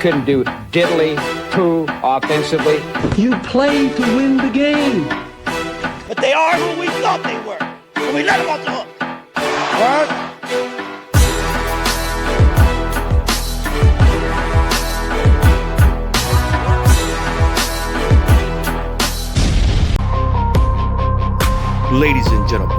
couldn't do diddly poo offensively. You play to win the game. But they are who we thought they were. And we let them off the hook. What? Ladies and gentlemen,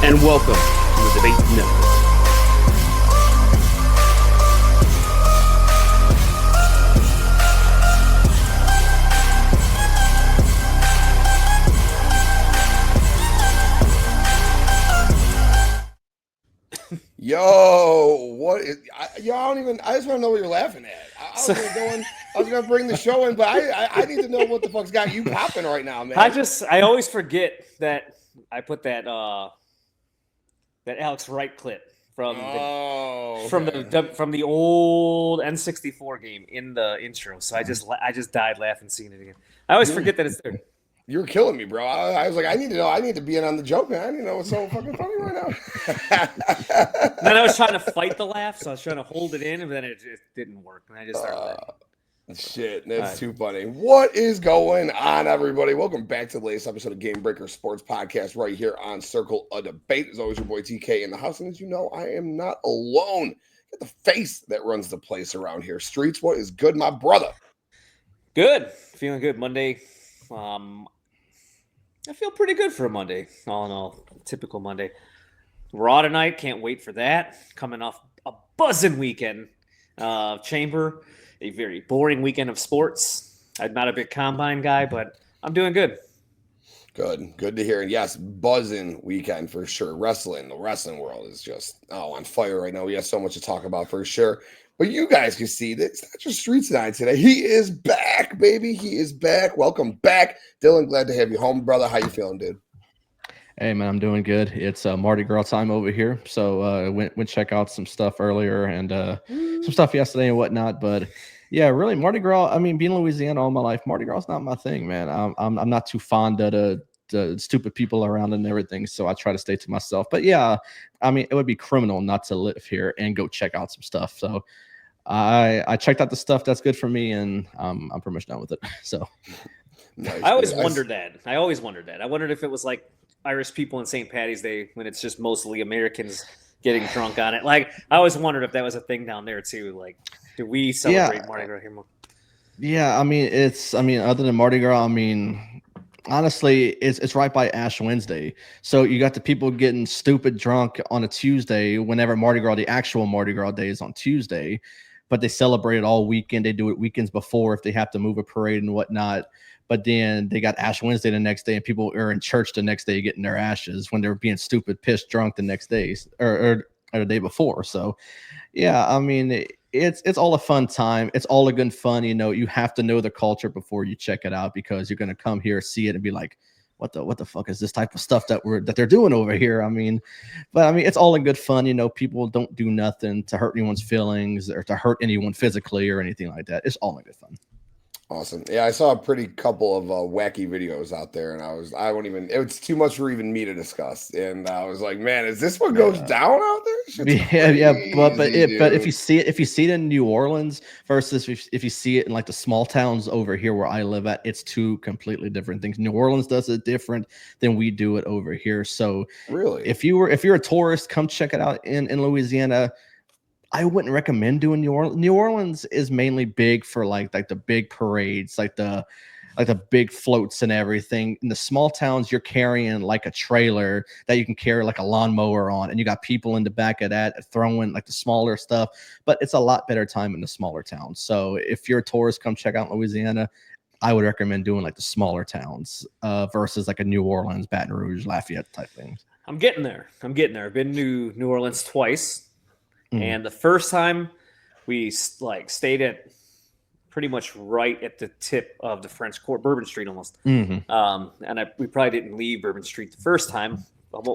and welcome to the Debate Network. Yo, what is? I just want to know what you're laughing at. I was gonna bring the show in, but I need to know what the fuck's got you popping right now, man. I always forget that I put that Alex Wright clip from the old N64 game in the intro. So I just died laughing seeing it again. I always forget that it's there. You're killing me, bro. I was like, I need to know. I need to be in on the joke, man. I need to know what's so fucking funny right now. Then I was trying to fight the laugh, so I was trying to hold it in, and then it just didn't work. And I just started laughing. Shit, that's too funny. What is going on, everybody? Welcome back to the latest episode of Game Breaker Sports Podcast right here on Circle of Debate. As always, your boy TK in the house. And as you know, I am not alone. Get the face that runs the place around here. Streetz, what is good, my brother? Good. Feeling good. Monday. I feel pretty good for a Monday. All in all, typical Monday. Raw tonight. Can't wait for that. Coming off a buzzing weekend. Chamber. A very boring weekend of sports. I'm not a big combine guy, but I'm doing good. Good to hear. And yes, buzzing weekend for sure. The wrestling world is just on fire right now. We have so much to talk about for sure. But you guys can see that it's not just Streetz and I today. He is back, baby. He is back. Welcome back. Dylan, glad to have you home, brother. How you feeling, dude? Hey, man, I'm doing good. It's Mardi Gras time over here. So went check out some stuff earlier and some stuff yesterday and whatnot. But yeah, really, Mardi Gras, I mean, being in Louisiana all my life, Mardi Gras is not my thing, man. I'm not too fond of the stupid people around and everything. So I try to stay to myself. But yeah, I mean, it would be criminal not to live here and go check out some stuff. So I checked out the stuff that's good for me, and I'm pretty much done with it. So nice. I always wondered that. I wondered if it was like Irish people in St. Patty's Day when it's just mostly Americans getting drunk on it. Like, I always wondered if that was a thing down there too. Like, do we celebrate Mardi Gras here more? Yeah, other than Mardi Gras, I mean, honestly, it's right by Ash Wednesday. So you got the people getting stupid drunk on a Tuesday whenever Mardi Gras, the actual Mardi Gras day is on Tuesday, but they celebrate it all weekend. They do it weekends before if they have to move a parade and whatnot. But then they got Ash Wednesday the next day, and people are in church the next day getting their ashes when they're being stupid, pissed drunk the next day or the day before. So, yeah, I mean, it's all a fun time. It's all a good fun. You know, you have to know the culture before you check it out because you're gonna come here, see it, and be like, what the fuck is this type of stuff that they're doing over here? I mean, it's all in good fun. You know, people don't do nothing to hurt anyone's feelings or to hurt anyone physically or anything like that. It's all in good fun. Awesome. Yeah, I saw a pretty couple of wacky videos out there, and it's too much for even me to discuss. And I was like, man, is this what goes down out there? But if you see it in New Orleans versus if you see it in like the small towns over here where I live at, it's two completely different things. New Orleans does it different than we do it over here. So really, if you're a tourist, come check it out in Louisiana. I wouldn't recommend doing New Orleans. New Orleans is mainly big for like the big parades, like the big floats and everything. In the small towns, you're carrying like a trailer that you can carry like a lawnmower on, and you got people in the back of that throwing like the smaller stuff. But it's a lot better time in the smaller towns. So if you're a tourist, come check out Louisiana. I would recommend doing like the smaller towns versus like a New Orleans, Baton Rouge, Lafayette type things. I'm getting there. I've been to New Orleans twice. And the first time we stayed at pretty much right at the tip of the French Court, Bourbon Street almost. And we probably didn't leave Bourbon Street the first time.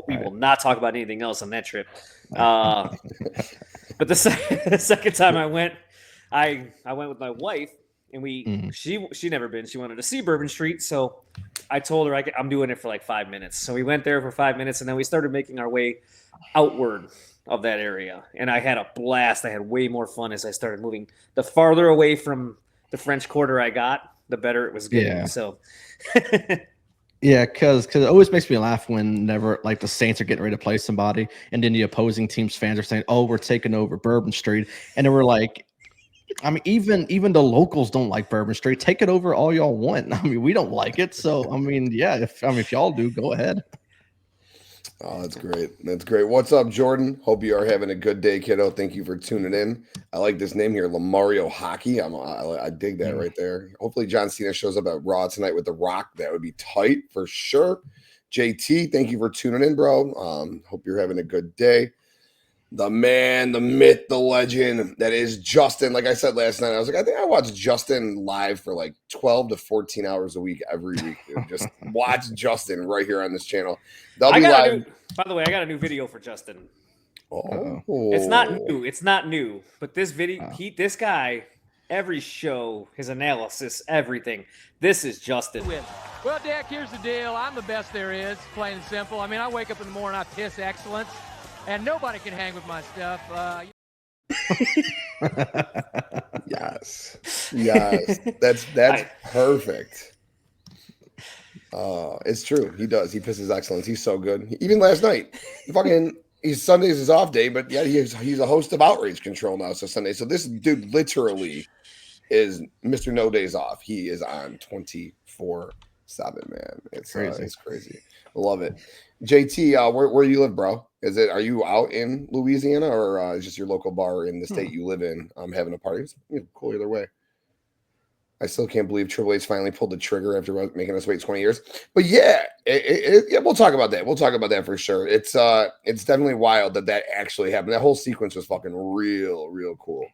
We will not talk about anything else on that trip. But the second time I went, I went with my wife, and she never been. She wanted to see Bourbon Street, so I told her I'm doing it for like 5 minutes. So we went there for 5 minutes, and then we started making our way outward of that area, and I had a blast. I had way more fun as I started moving. The farther away from the French Quarter I got, the better it was getting. Yeah. So. Yeah, because it always makes me laugh whenever like the Saints are getting ready to play somebody, and then the opposing team's fans are saying, "Oh, we're taking over Bourbon Street," and then we're like, I mean, even the locals don't like Bourbon Street. Take it over all y'all want. I mean, we don't like it, so I mean, yeah. If y'all do, go ahead. Oh, that's great. That's great. What's up, Jordan? Hope you are having a good day, kiddo. Thank you for tuning in. I like this name here, Lamario Hockey. I dig that right there. Hopefully, John Cena shows up at Raw tonight with The Rock. That would be tight for sure. JT, thank you for tuning in, bro. Hope you're having a good day. The man, the myth, the legend that is Justin. Like I said last night, I was like, I think I watch Justin live for like 12 to 14 hours a week every week, dude. Just watch Justin right here on this channel. By the way, I got a new video for Justin. Oh, It's not new. But this video, this guy, every show, his analysis, everything. This is Justin. Well, Dak, here's the deal. I'm the best there is, plain and simple. I mean, I wake up in the morning, I piss excellence, and nobody can hang with my stuff. Yes. That's perfect. It's true. He does. He pisses excellence. He's so good. Even last night, Sunday's his off day, but yeah, he's a host of Outrage Control now. So Sunday. So this dude literally is Mr. No Days Off. He is on 24/7, man. It's crazy. It's crazy. I love it. JT, where you live, bro? Are you out in Louisiana, or is just your local bar in the state you live in having a party? It's cool either way. I still can't believe Triple H finally pulled the trigger after making us wait 20 years. But yeah, we'll talk about that. We'll talk about that for sure. It's definitely wild that actually happened. That whole sequence was fucking real cool.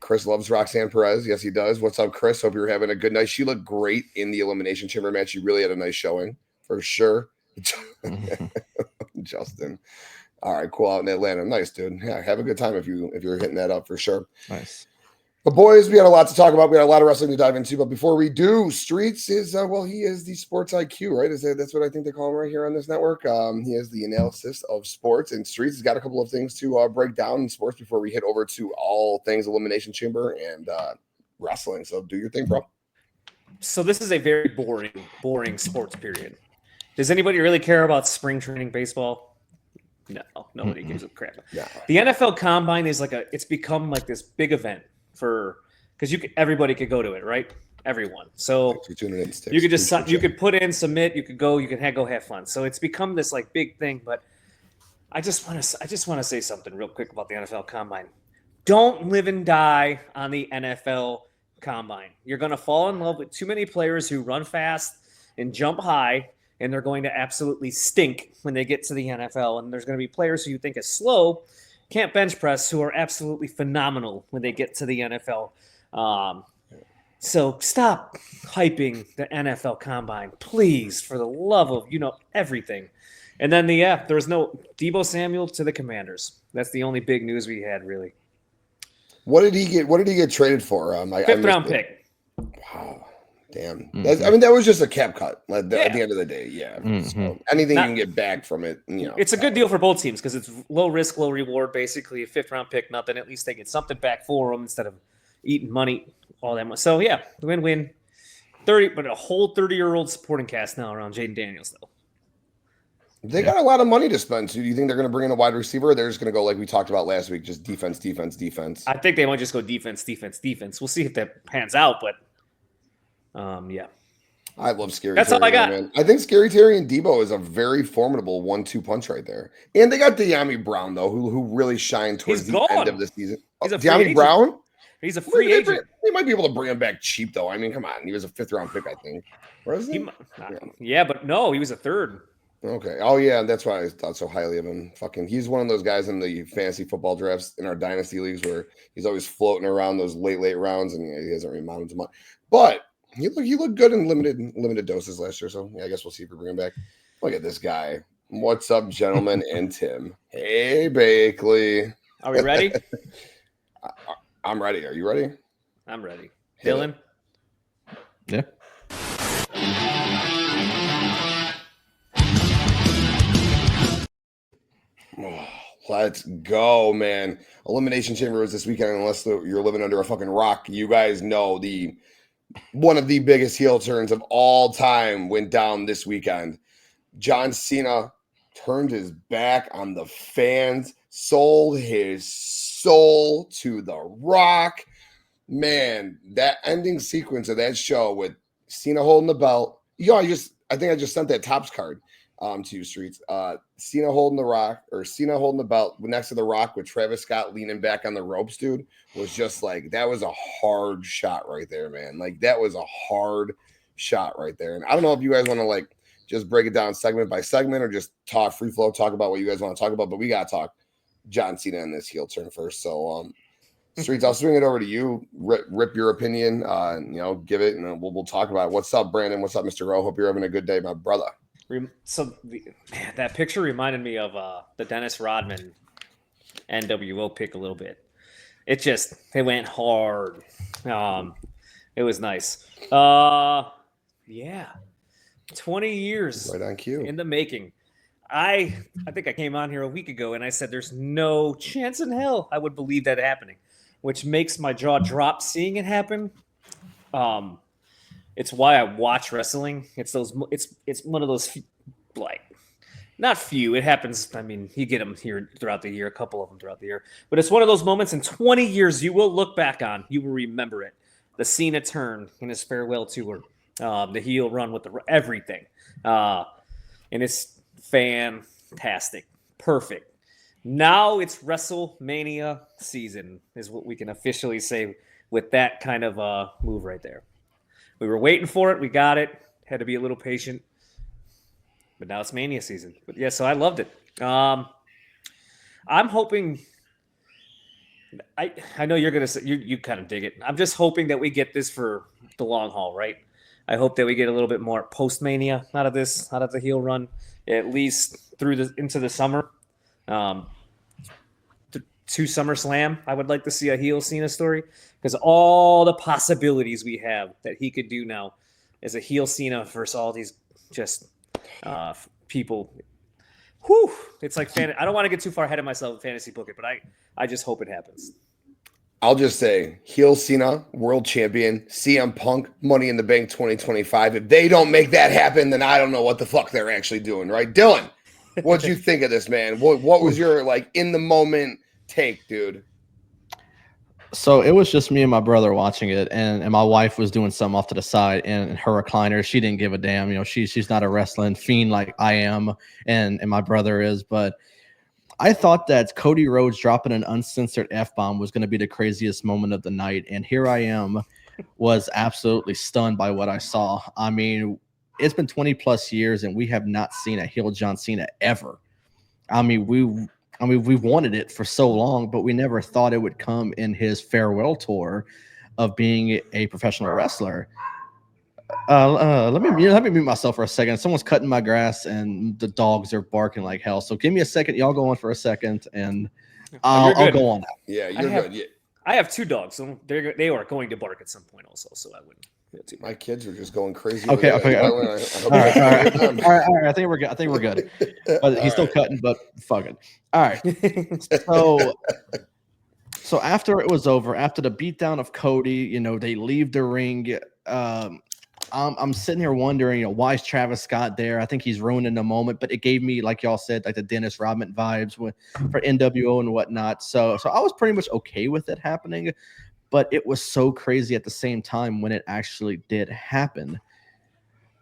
Chris loves Roxanne Perez. Yes, he does. What's up, Chris? Hope you're having a good night. She looked great in the Elimination Chamber match. She really had a nice showing for sure. Justin. All right, cool. Out in Atlanta. Nice, dude. Yeah, have a good time if you're hitting that up for sure. Nice. But boys, we got a lot to talk about. We got a lot of wrestling to dive into. But before we do, Streetz is he is the sports IQ, right? That's what I think they call him right here on this network. He is the analysis of sports, and Streetz has got a couple of things to break down in sports before we head over to all things Elimination Chamber and wrestling. So do your thing, bro. So this is a very boring sports period. Does anybody really care about spring training baseball? No, nobody gives a crap. No. The NFL Combine is it's become like this big event because everybody could go to it, right? Everyone. So you could just you could put in, submit, you could go, you can go have fun. So it's become this like big thing. But I just want to say something real quick about the NFL Combine. Don't live and die on the NFL Combine. You're going to fall in love with too many players who run fast and jump high, and they're going to absolutely stink when they get to the NFL. And there's going to be players who you think is slow, can't bench press, who are absolutely phenomenal when they get to the NFL. So stop hyping the NFL Combine, please, for the love of everything. And then there was no Deebo Samuel to the Commanders. That's the only big news we had, really. What did he get traded for? Fifth round pick. Wow. Damn. That was just a cap cut at the end of the day. Yeah. So anything you can get back from it, It's a good deal for both teams because it's low risk, low reward, basically. A fifth round pick, nothing. At least they get something back for them instead of eating money all that much. So, yeah, win-win. But a whole 30-year-old supporting cast now around Jaden Daniels, though. They got a lot of money to spend. So do you think they're going to bring in a wide receiver, or they're just going to go like we talked about last week, just defense? I think they might just go defense. We'll see if that pans out, but yeah. I love Scary That's Terry. all I got. Man. I think Scary Terry and Deebo is a very formidable 1-2 punch right there. And they got De'Ami Brown, though, who really shined towards the end of the season. He's a De'Ami Brown? He's a free agent. They might be able to bring him back cheap, though. I mean, come on. He was a fifth-round pick, I think. Where is he? Yeah, but no, he was a third. Okay. Oh, yeah, that's why I thought so highly of him. He's one of those guys in the fantasy football drafts in our dynasty leagues where he's always floating around those late rounds, and he hasn't really mounted to much. But he looked good in limited doses last year, so yeah, I guess we'll see if we bring him back. Look at this guy. What's up, gentlemen? And Tim. Hey, Bakley. Are we ready? I'm ready. Are you ready? I'm ready. Hit Dylan? Yeah. Oh, let's go, man. Elimination Chamber was this weekend, unless you're living under a fucking rock. You guys know one of the biggest heel turns of all time went down this weekend. John Cena turned his back on the fans, sold his soul to The Rock. Man, that ending sequence of that show with Cena holding the belt. I think I just sent that Topps card to you, Streetz. Cena holding the belt next to The Rock with Travis Scott leaning back on the ropes, dude, was just like, that was a hard shot right there, man. Like, that was a hard shot right there. And I don't know if you guys want to like just break it down segment by segment or just talk free flow, talk about what you guys want to talk about, but we got to talk John Cena in this heel turn first. So, Streetz, I'll swing it over to you. Rip your opinion, give it, and we'll talk about it. What's up, Brandon? What's up, Mr. Rowe? Hope you're having a good day, my brother. So that picture reminded me of the Dennis Rodman NWO pick a little bit. It went hard. It was nice. Yeah. 20 years Right on cue. in the making. I think I came on here a week ago and I said there's no chance in hell I would believe that happening, which makes my jaw drop seeing it happen. It's why I watch wrestling. It's one of those like not few. It happens. I mean, you get them here throughout the year, a couple of them throughout the year, but it's one of those moments in 20 years you will look back on. You will remember it. The Cena turn in his farewell tour, the heel run with everything, and it's fantastic, perfect. Now it's WrestleMania season, is what we can officially say with that kind of move right there. We were waiting for it. We got it. Had to be a little patient. But now it's Mania season. But yeah, so I loved it. I'm hoping. I know you're gonna say you kind of dig it. I'm just hoping that we get this for the long haul, right? I hope that we get a little bit more post Mania out of the heel run, at least into the summer. To SummerSlam, I would like to see a heel Cena story because all the possibilities we have that he could do now as a heel Cena versus all these just people. Whew, it's like I don't want to get too far ahead of myself in fantasy booking, but I just hope it happens. I'll just say, heel Cena, world champion, CM Punk, Money in the Bank 2025. If they don't make that happen, then I don't know what the fuck they're actually doing, right? Dylan, what'd you think of this, man? What was your like in the moment take, dude? So it was just me and my brother watching it, and my wife was doing something off to the side in her recliner. She didn't give a damn. You know, she's not a wrestling fiend like I am, and my brother is. But I thought that Cody Rhodes dropping an uncensored F-bomb was going to be the craziest moment of the night, and here I am, was absolutely stunned by what I saw. I mean, it's been 20 plus years, and we have not seen a heel John Cena ever. I mean, we've wanted it for so long, but we never thought it would come in his farewell tour of being a professional wrestler. Let me mute myself for a second. Someone's cutting my grass, and the dogs are barking like hell. So give me a second. Y'all go on for a second, and I'll go on. Yeah, you're good. Yeah. I have two dogs, so they are going to bark at some point also. So I wouldn't. My kids are just going crazy. Okay. All right. I think we're good. But he's still cutting, but fuck it. All right. So after it was over, after the beatdown of Cody, you know, they leave the ring. I'm sitting here wondering, you know, why is Travis Scott there? I think he's ruining the moment, but it gave me, like y'all said, like the Dennis Rodman vibes for NWO and whatnot. So I was pretty much okay with it happening. But it was so crazy at the same time when it actually did happen.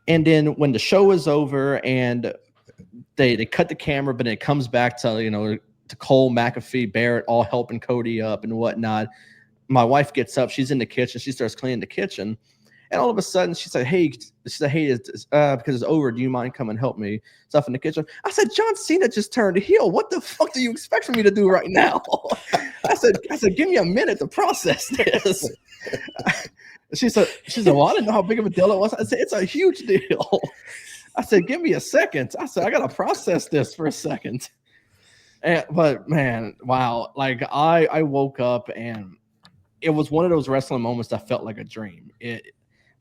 And then when the show is over and they cut the camera, but it comes back to, you know, to Cole, McAfee, Barrett, all helping Cody up and whatnot. My wife gets up. She's in the kitchen. She starts cleaning the kitchen. And all of a sudden, she said, hey, because it's over, do you mind coming and help me? Stuff in the kitchen. I said, John Cena just turned heel. What the fuck do you expect from me to do right now? I said, give me a minute to process this. She said, well, I didn't know how big of a deal it was. I said, it's a huge deal. I said, give me a second. I said, I got to process this for a second. But man, wow. Like I woke up and it was one of those wrestling moments that felt like a dream.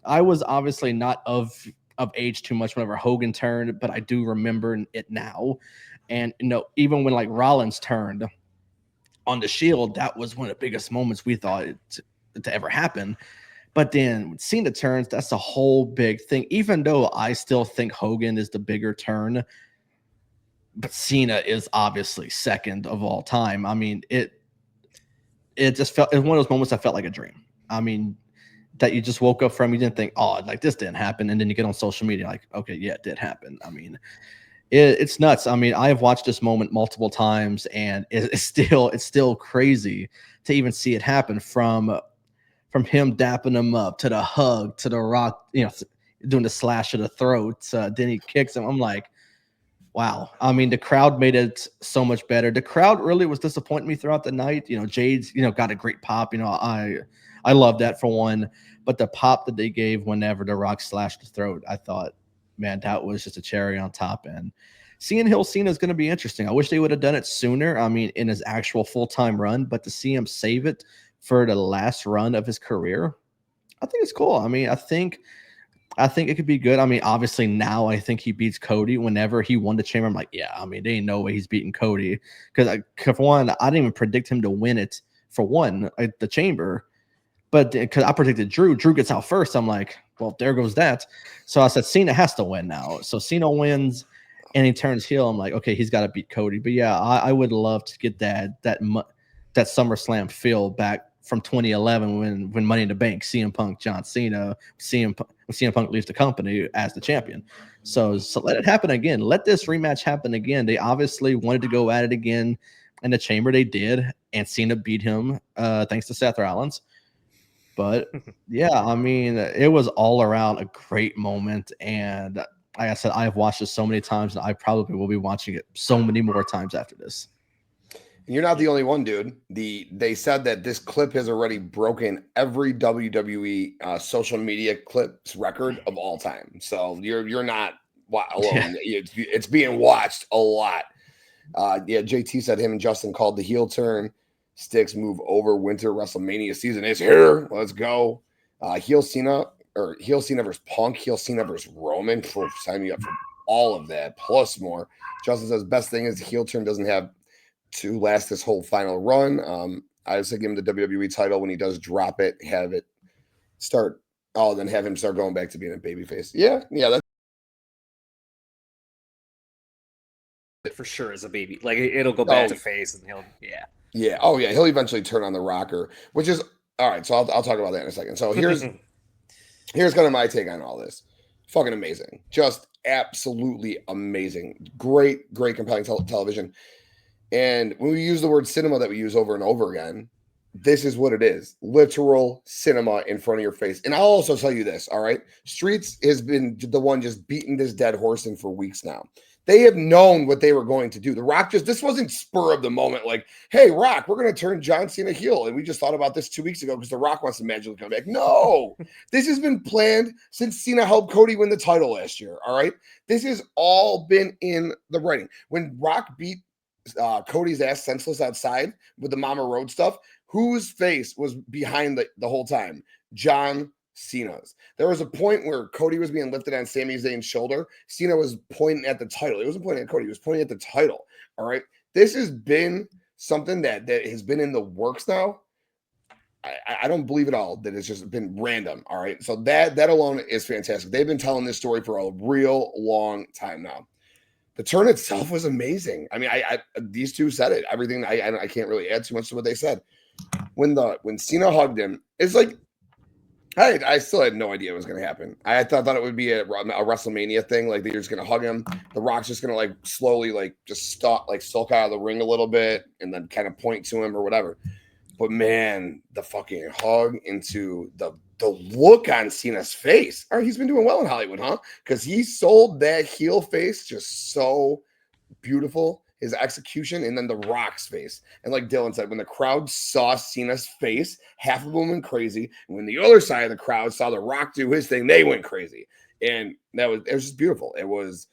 I was obviously not of age too much whenever Hogan turned, but I do remember it now. And even when like Rollins turned on the Shield, that was one of the biggest moments we thought to ever happen. But then when Cena turns, that's a whole big thing. Even though I still think Hogan is the bigger turn, but Cena is obviously second of all time. I mean, it just felt, it was one of those moments that felt like a dream. I mean, that you just woke up from, you didn't think, oh, like this didn't happen. And then you get on social media like, okay, yeah, it did happen. I mean, it's nuts. I mean, I have watched this moment multiple times, and it's still crazy to even see it happen, from him dapping him up to the hug to the Rock, doing the slash of the throat. Then he kicks him. I'm like, wow. I mean, the crowd made it so much better. The crowd really was disappointing me throughout the night. Jade's, got a great pop. I love that for one. But the pop that they gave whenever the Rock slashed the throat, I thought, man, that was just a cherry on top. And seeing Cena is going to be interesting. I wish they would have done it sooner. I mean, in his actual full-time run, but to see him save it for the last run of his career, I think it's cool. I mean, I think it could be good. I mean, obviously now I think he beats Cody. Whenever he won the Chamber, I'm like, yeah, I mean, there ain't no way he's beating Cody. Because for one, I didn't even predict him to win it for one, the Chamber. But because I predicted Drew gets out first. I'm like, well, there goes that. So I said Cena has to win now. So Cena wins and he turns heel. I'm like, okay, he's got to beat Cody. But yeah, I would love to get that SummerSlam feel back from 2011 when Money in the Bank, CM Punk, John Cena, CM Punk leaves the company as the champion. So let it happen again. Let this rematch happen again. They obviously wanted to go at it again in the Chamber. They did, and Cena beat him thanks to Seth Rollins. But yeah, I mean, it was all around a great moment. And like I said, I've watched it so many times, and I probably will be watching it so many more times after this. You're not the only one, dude. They said that this clip has already broken every WWE social media clips record of all time. So you're not alone. Yeah. It's being watched a lot. JT said him and Justin called the heel turn. Sticks move over. Winter WrestleMania season is here. Let's go. Heel Cena versus Punk. Heel Cena versus Roman. Sign me up for all of that plus more. Justin says best thing is the heel turn doesn't have to last this whole final run. I would say give him the WWE title when he does drop it. Have it start. Oh, then have him start going back to being a babyface. Yeah. That's for sure as a baby. Like it'll go back to face, and Yeah. Oh, yeah. He'll eventually turn on the rocker, which is all right. So I'll talk about that in a second. So here's kind of my take on all this. Fucking amazing. Just absolutely amazing. Great, compelling television. And when we use the word cinema that we use over and over again, this is what it is. Literal cinema in front of your face. And I'll also tell you this, all right? Streetz has been the one just beating this dead horse in for weeks now. They have known what they were going to do. The Rock this wasn't spur of the moment like, hey, Rock, we're going to turn John Cena heel. And we just thought about this 2 weeks ago because The Rock wants to magically come back. No, this has been planned since Cena helped Cody win the title last year. All right. This has all been in the writing. When Rock beat Cody's ass senseless outside with the Mama Road stuff, whose face was behind the whole time? John Cena's. There was a point where Cody was being lifted on Sami Zayn's shoulder. Cena was pointing at the title. He wasn't pointing at Cody. He was pointing at the title. All right. This has been something that has been in the works now. I don't believe at all that it's just been random. All right. So that alone is fantastic. They've been telling this story for a real long time now. The turn itself was amazing. I mean, these two said it. Everything. I can't really add too much to what they said. When Cena hugged him, it's like I still had no idea what was going to happen. I thought it would be a WrestleMania thing. Like they're just going to hug him. The Rock's just going to like slowly like just stop, like sulk out of the ring a little bit and then kind of point to him or whatever. But man, the fucking hug into the look on Cena's face. All right, he's been doing well in Hollywood, huh? Because he sold that heel face just so beautiful. His execution, and then the Rock's face. And like Dylan said, when the crowd saw Cena's face, half of them went crazy. And when the other side of the crowd saw the Rock do his thing, they went crazy. And it was just beautiful. It was,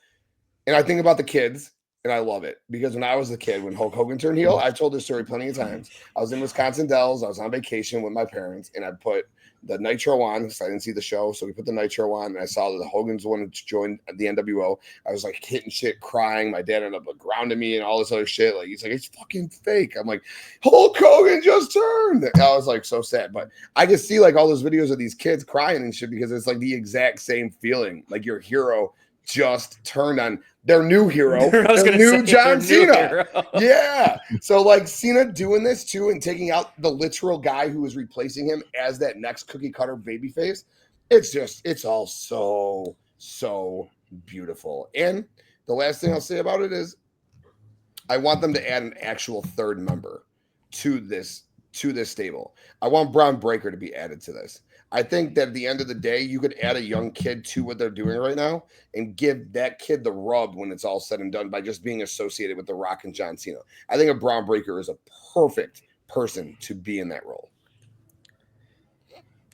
and I think about the kids And I love it because when I was a kid, when Hulk Hogan turned heel, I've told this story plenty of times. I was in Wisconsin Dells. I was on vacation with my parents, and I put the Nitro on because I didn't see the show. So we put the Nitro on, and I saw that the Hogan's wanted to join the NWO. I was like hitting shit, crying. My dad ended up like, grounding me and all this other shit. Like, he's like, it's fucking fake. I'm like, Hulk Hogan just turned. And I was like so sad. But I can see like all those videos of these kids crying and shit because it's like the exact same feeling. Like your hero just turned on their new hero, their new John Cena. Yeah. So like Cena doing this too and taking out the literal guy who was replacing him as that next cookie cutter babyface. It's all so beautiful. And the last thing I'll say about it is I want them to add an actual third member to this stable. I want Braun Breaker to be added to this. I think that at the end of the day, you could add a young kid to what they're doing right now and give that kid the rub when it's all said and done by just being associated with The Rock and John Cena. I think a Braun Breaker is a perfect person to be in that role.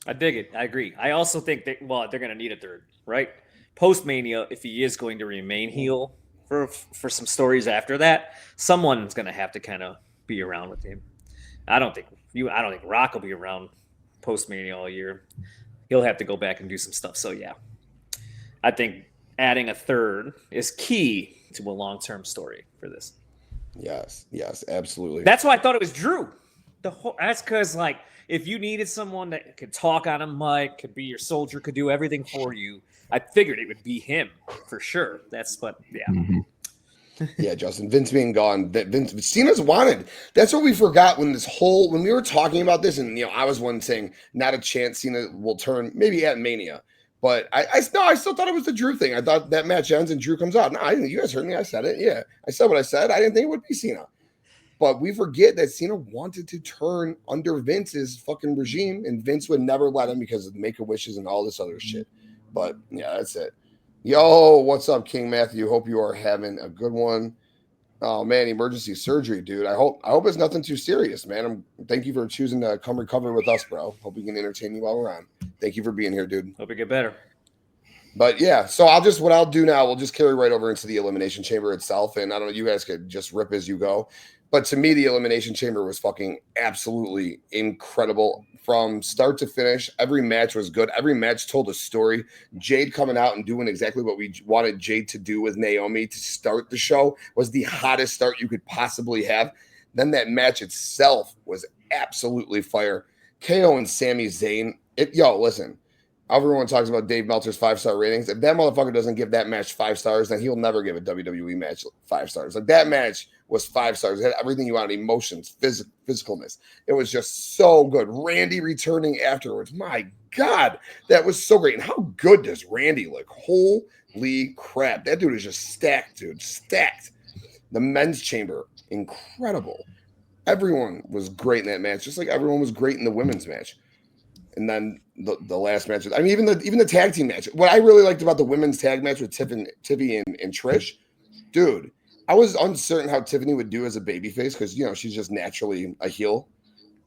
I dig it. I agree. I also think that, they're going to need a third, right? Post-Mania, if he is going to remain heel for some stories after that, someone's going to have to kind of be around with him. I don't think Rock will be around post-Mania all year. He'll have to go back and do some stuff. So yeah, I think adding a third is key to a long-term story for this. Yes, absolutely. That's why I thought it was Drew. That's because like if you needed someone that could talk on a mic, could be your soldier, could do everything for you, I figured it would be him for sure. Mm-hmm. Yeah, Justin, Vince being gone, that Cena's wanted. That's what we forgot when we were talking about this, and I was one saying not a chance Cena will turn maybe at Mania, but I still thought it was the Drew thing. I thought that match ends and Drew comes out. No, I didn't. You guys heard me. I said it. Yeah, I said what I said. I didn't think it would be Cena, but we forget that Cena wanted to turn under Vince's fucking regime, and Vince would never let him because of Make-A-Wishes and all this other shit. But yeah, that's it. Yo, what's up, King Matthew? Hope you are having a good one. Oh man, emergency surgery, dude. I hope it's nothing too serious, man. Thank you for choosing to come recover with us, bro. Hope we can entertain you while we're on. Thank you for being here, dude. Hope you get better. But yeah, so what I'll do now, we'll just carry right over into the Elimination Chamber itself. And I don't know, you guys could just rip as you go. But to me, the Elimination Chamber was fucking absolutely incredible from start to finish. Every match was good. Every match told a story. Jade coming out and doing exactly what we wanted Jade to do with Naomi to start the show was the hottest start you could possibly have. Then that match itself was absolutely fire. KO and Sami Zayn. Listen. Everyone talks about Dave Meltzer's 5-star ratings. If that motherfucker doesn't give that match 5 stars, then he'll never give a WWE match 5 stars. Like that match was 5 stars. It had everything you wanted, emotions, physicalness. It was just so good. Randy returning afterwards. My God, that was so great. And how good does Randy look? Holy crap. That dude is just stacked, dude. Stacked. The men's chamber, incredible. Everyone was great in that match, just like everyone was great in the women's match. And then the last match, I mean, even the tag team match. What I really liked about the women's tag match with Tiffany and Trish, dude, I was uncertain how Tiffany would do as a babyface because she's just naturally a heel.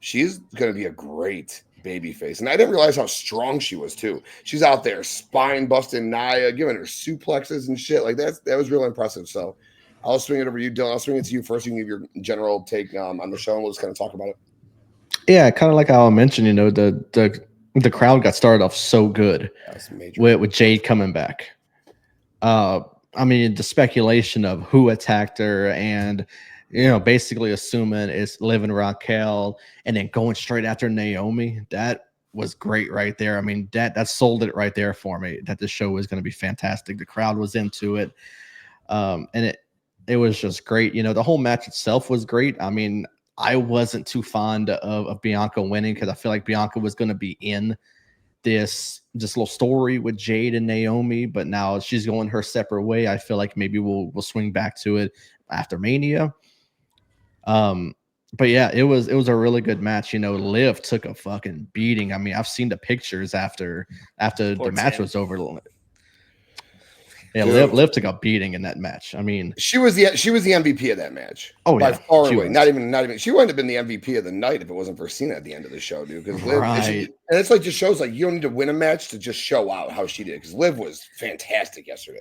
She's gonna be a great babyface, and I didn't realize how strong she was too. She's out there spine busting Nia, giving her suplexes and shit like that. That was really impressive. So I'll swing it over to you, Dylan. I'll swing it to you first. You can give your general take on the show, and we'll just kind of talk about it. Yeah, kind of like how I mentioned, the crowd got started off so good with Jade coming back. I mean, the speculation of who attacked her and, basically assuming it's Liv and Raquel and then going straight after Naomi, that was great right there. I mean, that sold it right there for me, that the show was going to be fantastic. The crowd was into it. And it was just great. The whole match itself was great. I mean, I wasn't too fond of Bianca winning because I feel like Bianca was going to be in this little story with Jade and Naomi, but now she's going her separate way. I feel like maybe we'll swing back to it after Mania. But yeah, it was a really good match. Liv took a fucking beating. I mean, I've seen the pictures after the match was over. Yeah, Liv took a beating in that match. I mean, she was the MVP of that match. Oh by yeah, far away. Not even. She wouldn't have been the MVP of the night if it wasn't for Cena at the end of the show, dude. Because Liv, and it's like just shows like you don't need to win a match to just show out how she did. Because Liv was fantastic yesterday.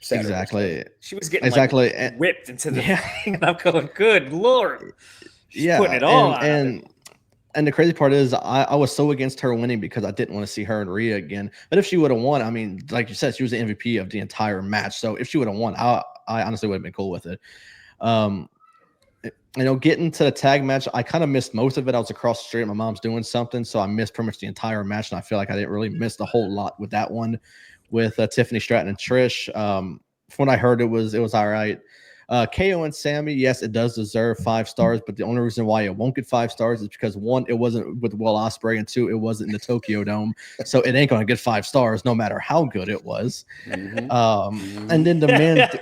Saturday Exactly. She was getting Exactly. like whipped into the thing, and I'm going, good Lord. She's putting it all on. And the crazy part is I was so against her winning because I didn't want to see her and Rhea again. But if she would have won, I mean, like you said, she was the MVP of the entire match. So if she would have won, I honestly would have been cool with it. Getting to the tag match, I kind of missed most of it. I was across the street. My mom's doing something, so I missed pretty much the entire match. And I feel like I didn't really miss a whole lot with that one with Tiffany Stratton and Trish. From what I heard, it was all right. KO and Sammy, yes, it does deserve 5 stars, but the only reason why it won't get 5 stars is because 1, it wasn't with Will Ospreay, and 2, it wasn't in the Tokyo Dome, so it ain't gonna get 5 stars no matter how good it was. And then the men's,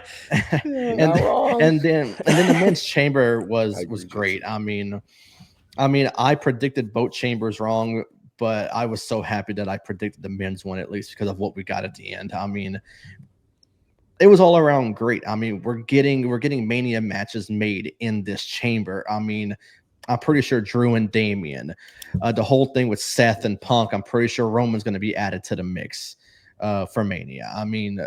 and then the men's chamber was great. I mean, I predicted both chambers wrong, but I was so happy that I predicted the men's one at least because of what we got at the end. I mean, it was all around great. I mean, we're getting Mania matches made in this chamber. I mean, I'm pretty sure Drew and Damian, the whole thing with Seth and Punk, I'm pretty sure Roman's going to be added to the mix for Mania. I mean,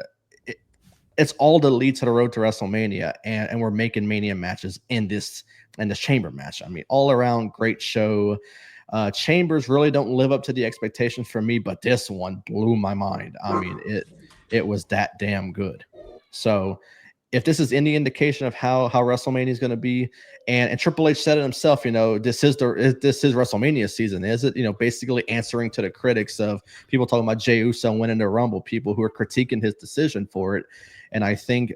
it's all the lead to the road to WrestleMania, and we're making Mania matches in this chamber match. I mean, all around great show. Chambers really don't live up to the expectations for me, but this one blew my mind. I mean, it was that damn good. So if this is any indication of how WrestleMania is going to be, and Triple H said it himself, this is WrestleMania season, is it? Basically answering to the critics of people talking about Jey Uso winning the Rumble, people who are critiquing his decision for it. And I think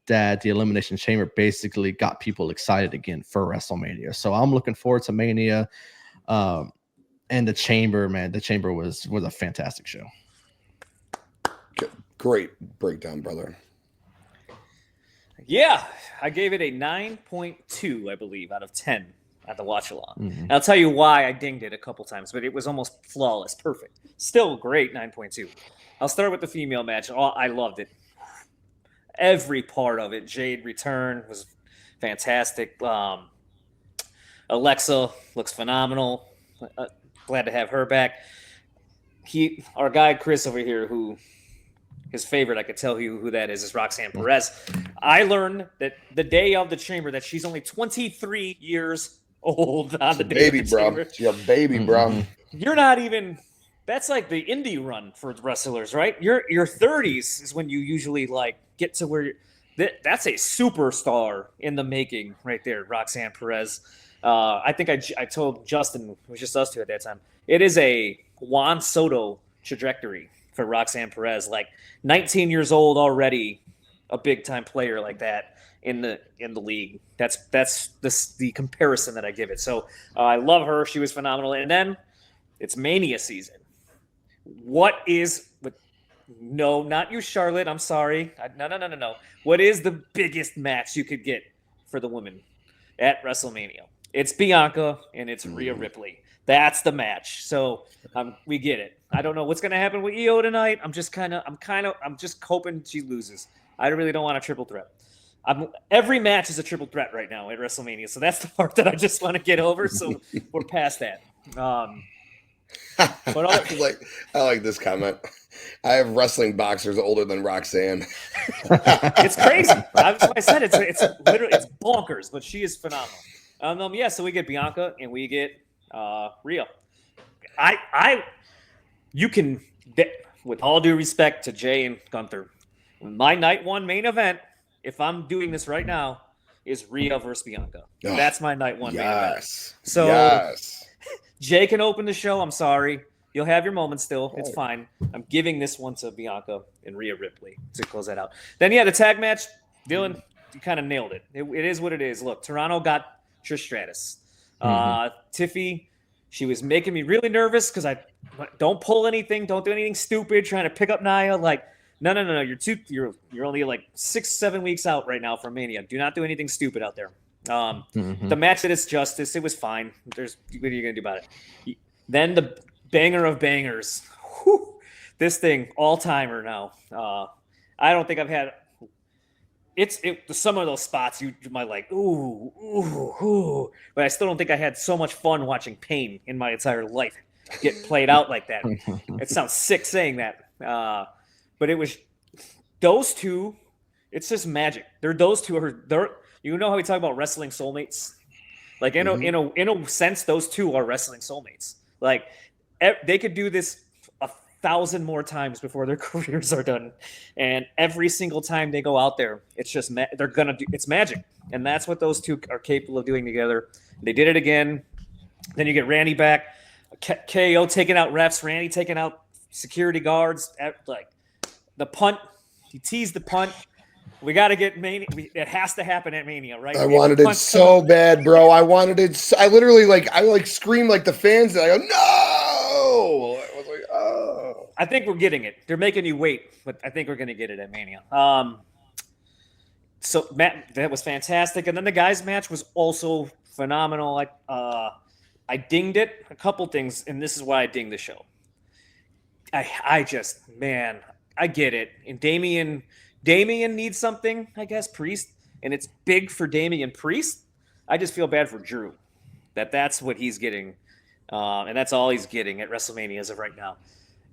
that the Elimination Chamber basically got people excited again for WrestleMania. So I'm looking forward to Mania. And the Chamber, man, was a fantastic show. Great breakdown, brother. Yeah, I gave it a 9.2, I believe, out of 10 at the watch along. And I'll tell you why I dinged it a couple times, but it was almost flawless, perfect. Still great 9.2. I'll start with the female match. I loved it. Every part of it. Jade return was fantastic. Alexa looks phenomenal. Glad to have her back. Our guy Chris over here, who his favorite, I could tell you who that is Roxanne Perez. I learned that the day of the chamber that she's only 23 years old on the day baby, of the bro. chamber. She's a baby, bro. You're not even. That's like the indie run for wrestlers, right? Your 30s is when you usually get to where that's a superstar in the making right there, Roxanne Perez. I think I told Justin, it was just us two at that time, it is a Juan Soto trajectory for Roxanne Perez. 19 years old already, a big time player like that in the league. That's the comparison that I give it. So I love her. She was phenomenal. And then it's Mania season. No, not you, Charlotte. I'm sorry. No. What is the biggest match you could get for the women at WrestleMania? It's Bianca and it's Rhea Ripley. That's the match. So we get it. I don't know what's going to happen with EO tonight. I'm just hoping she loses. I really don't want a triple threat. Every match is a triple threat right now at WrestleMania. So that's the part that I just want to get over. So we're past that. I like this comment. I have wrestling boxers older than Roxanne. It's crazy. That's what I said. It's literally bonkers, but she is phenomenal. So we get Bianca and we get Rhea. With all due respect to Jay and Gunther, my night one main event, if I'm doing this right now, is Rhea versus Bianca. That's my night one main event. So Jay can open the show. I'm sorry. You'll have your moment still. It's fine. I'm giving this one to Bianca and Rhea Ripley to close that out. Then, the tag match, Dylan, you kind of nailed it. It is what it is. Look, Toronto got Trish Stratus. Tiffy, she was making me really nervous because I don't pull anything, don't do anything stupid, trying to pick up Nia. No. You're only 6-7 weeks out right now from Mania. Do not do anything stupid out there. The match that is justice, it was fine. What are you gonna do about it? Then the banger of bangers. Whew, this thing, all-timer now. I don't think I've had some of those spots you might ooh, but I still don't think I had so much fun watching pain in my entire life get played out like that. It sounds sick saying that. But it was those two it's just magic. Those two are you know how we talk about wrestling soulmates? Like in a sense, those two are wrestling soulmates. Like they could do this 1,000 more times before their careers are done, and every single time they go out there, it's just they're gonna do it's magic, and that's what those two are capable of doing together. They did it again. Then you get Randy back, KO taking out refs, Randy taking out security guards. Like the punt, he teased the punt. We got to get Mania. It has to happen at Mania, right? I wanted it so bad, bro. I wanted it. I literally I screamed like the fans. And I go, no! I was like, oh. I think we're getting it. They're making you wait, but I think we're going to get it at Mania. So Matt, that was fantastic, and then the guys' match was also phenomenal. I dinged it a couple things, and this is why I dinged the show. I get it. And Damian needs something, I guess, Priest, and it's big for Damian Priest. I just feel bad for Drew that's what he's getting, and that's all he's getting at WrestleMania as of right now.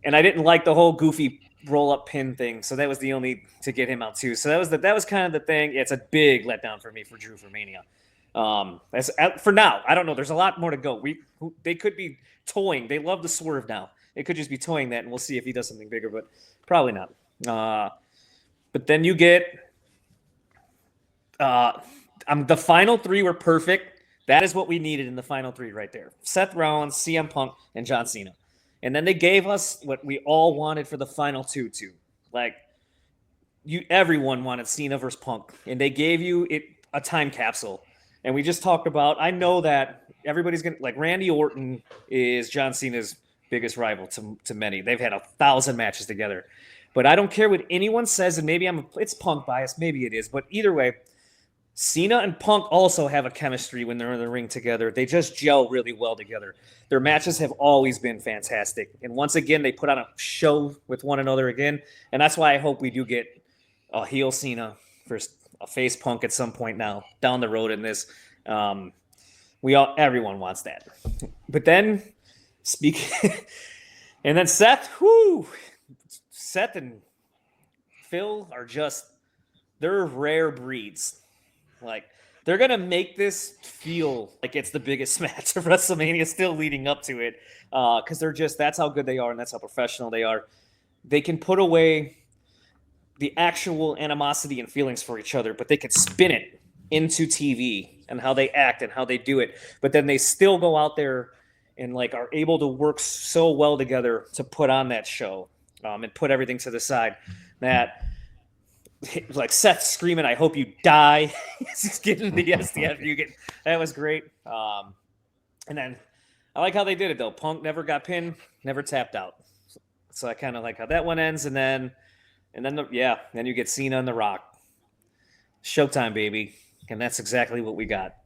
And I didn't like the whole goofy roll-up pin thing, so that was the only to get him out too. So that was kind of the thing. It's a big letdown for me for Drew for Mania. For now, I don't know. There's a lot more to go. They could be toying. They love the swerve now. It could just be toying that, and we'll see if he does something bigger, but probably not. But then you get the final three were perfect. That is what we needed in the final three right there. Seth Rollins, CM Punk, and John Cena. And then they gave us what we all wanted for the final two too. Like everyone wanted Cena versus Punk, and they gave you a time capsule. And we just talked about, I know that everybody's going to, like, Randy Orton is John Cena's biggest rival to many. They've had 1,000 matches together. But I don't care what anyone says, and maybe it's Punk bias, maybe it is. But either way, Cena and Punk also have a chemistry when they're in the ring together. They just gel really well together. Their matches have always been fantastic. And once again, they put on a show with one another again. And that's why I hope we do get a heel Cena versus a face Punk at some point now down the road in this. Everyone wants that. But then and then Seth and Phil are they're rare breeds. Like, they're going to make this feel like it's the biggest match of WrestleMania, still leading up to it. Because that's how good they are, and that's how professional they are. They can put away the actual animosity and feelings for each other, but they can spin it into TV and how they act and how they do it. But then they still go out there and are able to work so well together to put on that show, and put everything to the side. That, like, Seth screaming, "I hope you die." He's getting the SDF. That was great. And then I like how they did it though. Punk never got pinned, never tapped out. So I kind of like how that one ends. And then you get Cena and The Rock. Showtime, baby. And that's exactly what we got.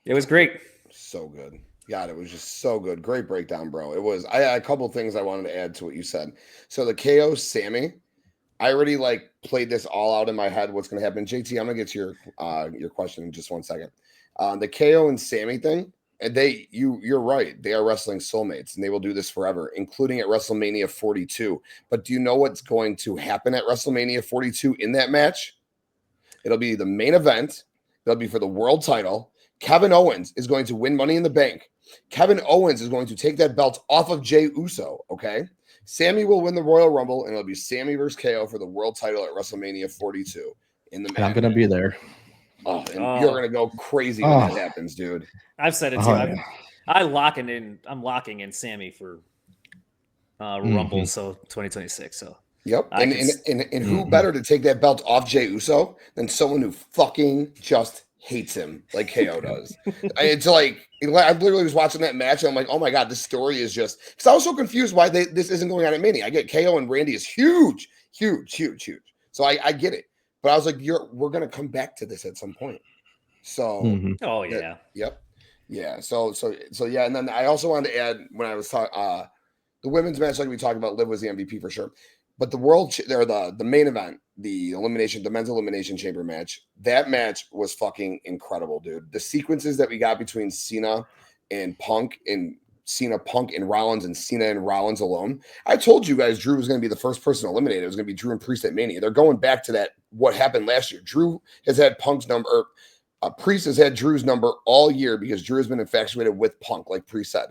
It was great. So good. God, it was just so good. Great breakdown, bro. It was. I had a couple things I wanted to add to what you said. So the KO Sammy, I already played this all out in my head. What's going to happen? JT, I'm going to get to your question in just 1 second. The KO and Sammy thing, and you're right. They are wrestling soulmates, and they will do this forever, including at WrestleMania 42. But do you know what's going to happen at WrestleMania 42 in that match? It'll be the main event. It'll be for the world title. Kevin Owens is going to win Money in the Bank. Kevin Owens is going to take that belt off of Jey Uso, okay? Sammy will win the Royal Rumble, and it'll be Sammy versus KO for the world title at WrestleMania 42. I'm going to be there. Oh, and you're going to go crazy when that happens, dude. I've said it too. Yeah. I'm locking in Sammy for Rumble, so 2026. So yep. And who better to take that belt off Jey Uso than someone who fucking just hates him like KO does. It's like, I literally was watching that match and I'm like, oh my God, this story is just, because I was so confused why this isn't going on at Mania. I get KO and Randy is huge. So I get it. But I was like, we're going to come back to this at some point. So, oh yeah. Yep. Yeah. So yeah. And then I also wanted to add, when I was talking, the women's match, like we talked about, Liv was the MVP for sure. But the the main event, the men's elimination chamber match, that match was fucking incredible, dude. The sequences that we got between Cena and Punk and Cena, Punk, and Rollins, and Cena and Rollins alone. I told you guys Drew was going to be the first person eliminated. It was going to be Drew and Priest at Mania. They're going back to that, what happened last year. Drew has had Punk's number, Priest has had Drew's number all year because Drew has been infatuated with Punk, like Priest said.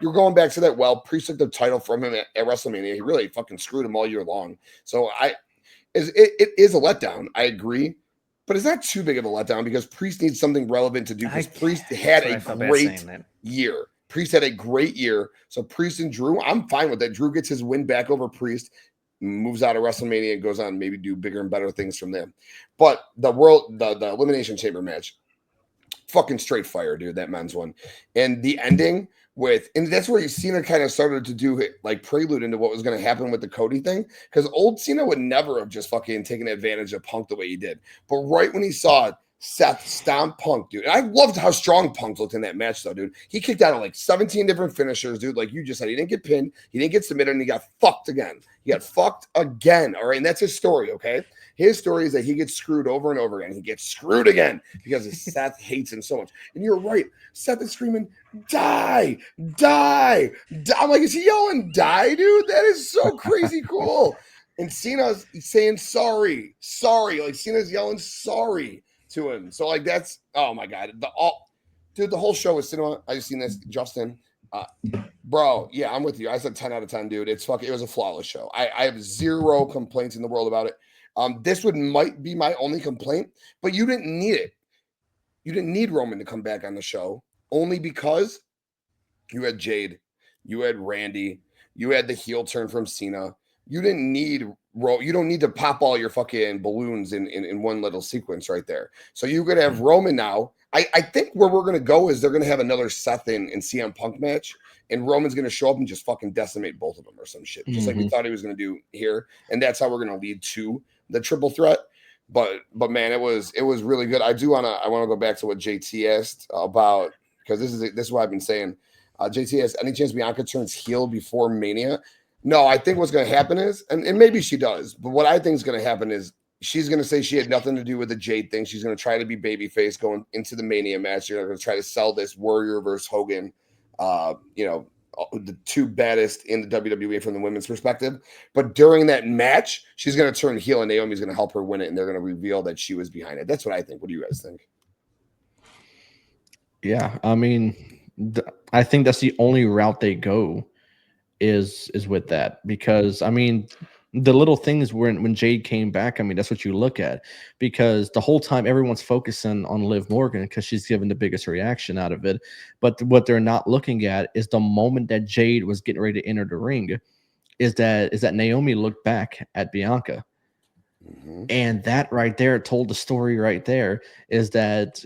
You're going back to that. Well, Priest took the title from him at WrestleMania. He really fucking screwed him all year long. So it is a letdown. I agree. But it's not too big of a letdown because Priest needs something relevant to do because Priest had a great year. Priest had a great year. So Priest and Drew, I'm fine with that. Drew gets his win back over Priest, moves out of WrestleMania and goes on maybe do bigger and better things from there. But the Elimination Chamber match, fucking straight fire, dude, that men's one. And the ending and that's where Cena kind of started to do it, like prelude into what was going to happen with the Cody thing. Because old Cena would never have just fucking taken advantage of Punk the way he did. But right when he saw Seth stomp Punk, dude. And I loved how strong Punk looked in that match, though, dude. He kicked out of like 17 different finishers, dude. Like you just said, he didn't get pinned, he didn't get submitted, and he got fucked again. He got fucked again. All right. And that's his story, okay? His story is that he gets screwed over and over again. He gets screwed again because Seth hates him so much. And you're right. Seth is screaming, die, die, die. I'm like, is he yelling die, dude? That is so crazy cool. And Cena's saying sorry. Like Cena's yelling sorry to him. So like that's, oh my God. The whole show is cinema. I just seen this, Justin. Bro, yeah, I'm with you. I said 10 out of 10, dude. It was a flawless show. I have zero complaints in the world about it. This might be my only complaint, but you didn't need it. You didn't need Roman to come back on the show only because you had Jade, you had Randy, you had the heel turn from Cena. You didn't need you don't need to pop all your fucking balloons in one little sequence right there. So you're gonna have Roman now. I think where we're gonna go is they're gonna have another Seth and CM Punk match, and Roman's gonna show up and just fucking decimate both of them or some shit, just like we thought he was gonna do here. And that's how we're gonna lead to the triple threat. But man, it was really good. I wanna go back to what JT asked about, because this is what I've been saying. JT asked, any chance Bianca turns heel before Mania? No, I think what's going to happen is, and maybe she does, but what I think is going to happen is she's going to say she had nothing to do with the Jade thing. She's going to try to be babyface going into the Mania match. You're going to try to sell this Warrior versus Hogan, the two baddest in the WWE from the women's perspective. But during that match, she's going to turn heel and Naomi's going to help her win it, and they're going to reveal that she was behind it. That's what I think. What do you guys think? Yeah, I mean, I think that's the only route they go is with that, because I mean the little things when Jade came back, I mean that's what you look at, because the whole time everyone's focusing on Liv Morgan because she's given the biggest reaction out of it, but what they're not looking at is the moment that Jade was getting ready to enter the ring is that Naomi looked back at Bianca, and that right there told the story right there, is that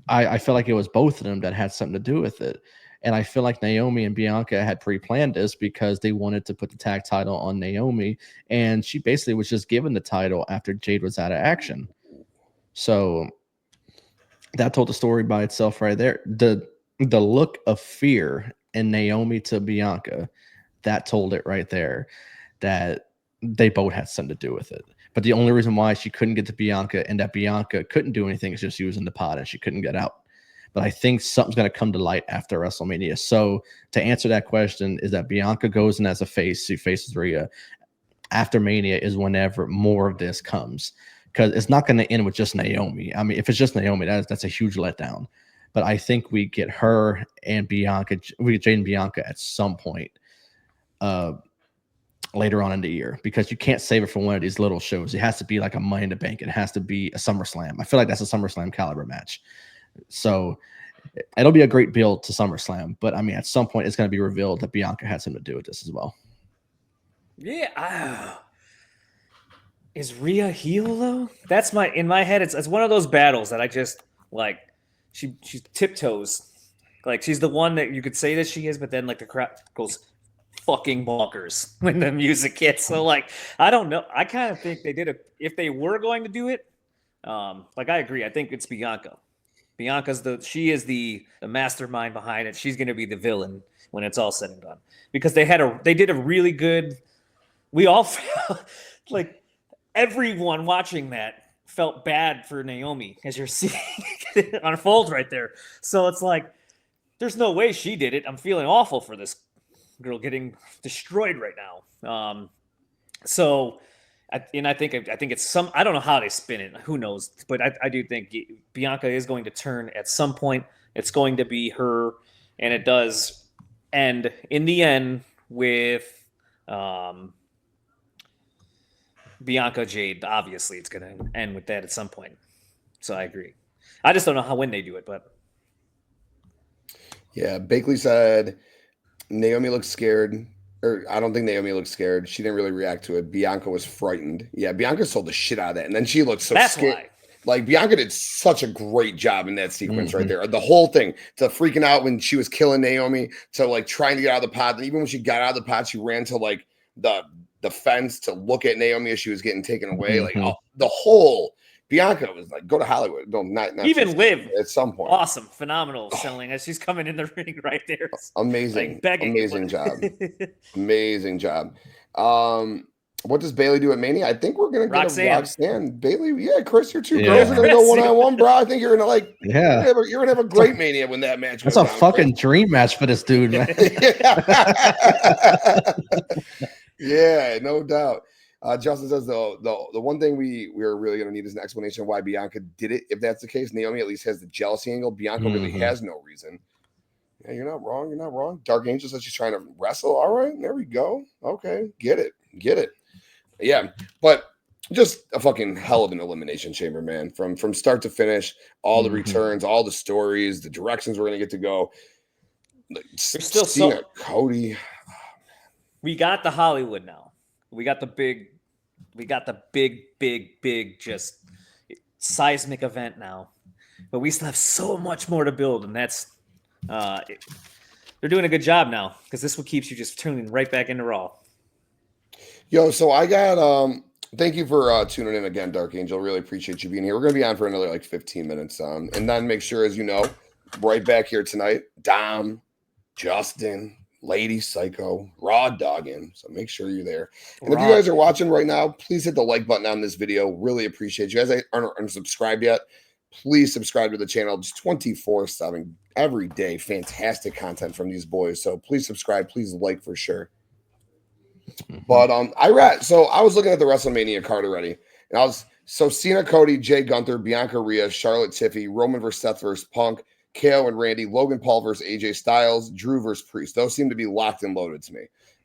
I feel like it was both of them that had something to do with it. And I feel like Naomi and Bianca had pre-planned this because they wanted to put the tag title on Naomi, and she basically was just given the title after Jade was out of action. So that told the story by itself right there. The look of fear in Naomi to Bianca, that told it right there that they both had something to do with it. But the only reason why she couldn't get to Bianca and that Bianca couldn't do anything is just she was in the pod and she couldn't get out. But I think something's going to come to light after WrestleMania. So to answer that question is that Bianca goes in as a face. She faces Rhea. After Mania is whenever more of this comes, because it's not going to end with just Naomi. I mean, if it's just Naomi, that's a huge letdown. But I think we get her and Bianca, we get Jade and Bianca at some point later on in the year, because you can't save it for one of these little shows. It has to be like a Money in the Bank. It has to be a SummerSlam. I feel like that's a SummerSlam caliber match. So it'll be a great build to SummerSlam, but I mean, at some point it's going to be revealed that Bianca had something to do with this as well. Yeah. Is Rhea heel though? That's in my head. It's one of those battles that I just like. She tiptoes, like she's the one that you could say that she is, but then like the crowd goes fucking bonkers when the music hits. So like, I don't know. I kind of think they did if they were going to do it. Like I agree. I think it's Bianca. Bianca's she is the mastermind behind it. She's going to be the villain when it's all said and done, because they did a really good. We all felt like everyone watching that felt bad for Naomi as you're seeing it unfold right there. So it's like there's no way she did it. I'm feeling awful for this girl getting destroyed right now. I think it's some. I don't know how they spin it. Who knows? But I do think Bianca is going to turn at some point. It's going to be her, and it does end in the end with Bianca Jade. Obviously, it's going to end with that at some point. So I agree. I just don't know when they do it, but yeah. Bakley said Naomi looks scared. Or I don't think Naomi looked scared. She didn't really react to it. Bianca was frightened. Yeah, Bianca sold the shit out of that, and then she looked so scared. Why. Like Bianca did such a great job in that sequence right there. The whole thing, to freaking out when she was killing Naomi, to like trying to get out of the pot. And even when she got out of the pot, she ran to like the fence to look at Naomi as she was getting taken away. Like the whole Bianca was like, go to Hollywood. No, not even Liv at some point. Awesome, phenomenal selling as she's coming in the ring right there. Amazing, like amazing job, amazing job. What does Bailey do at Mania? I think we're gonna get a Roxanne. Bailey, yeah, Chris, your two girls are gonna go 1-on-1, bro. I think you're gonna like, you're gonna have a great Mania when that match. That's a fucking dream match for this dude, man. Yeah, no doubt. Justin says the one thing we're really going to need is an explanation of why Bianca did it. If that's the case, Naomi at least has the jealousy angle. Bianca really has no reason. Yeah, you're not wrong. You're not wrong. Dark Angel says she's trying to wrestle. All right, there we go. Okay, get it. Yeah, but just a fucking hell of an elimination chamber, man. From start to finish, all the returns, all the stories, the directions we're going to get to go. There's still Cena, Cody. We got the Hollywood now. We got the big, just seismic event now. But we still have so much more to build, and that's they're doing a good job now because this what keeps you just tuning right back into Raw. Yo, so I got thank you for tuning in again, Dark Angel. Really appreciate you being here. We're gonna be on for another like 15 minutes. And then make sure, as you know, right back here tonight, Dom, Justin, Lady Psycho, Raw Doggin. So make sure you're there. And if you guys are watching right now, please hit the like button on this video. Really appreciate you. Guys aren't subscribed yet, please subscribe to the channel. Just 24/7 every day. Fantastic content from these boys. So please subscribe. Please like for sure. But I was looking at the WrestleMania card already, and Cena, Cody, Jay Gunther, Bianca Rhea, Charlotte Tiffy, Roman versus Seth versus Punk, KO and Randy, Logan Paul versus AJ Styles, Drew versus Priest. Those seem to be locked and loaded to me.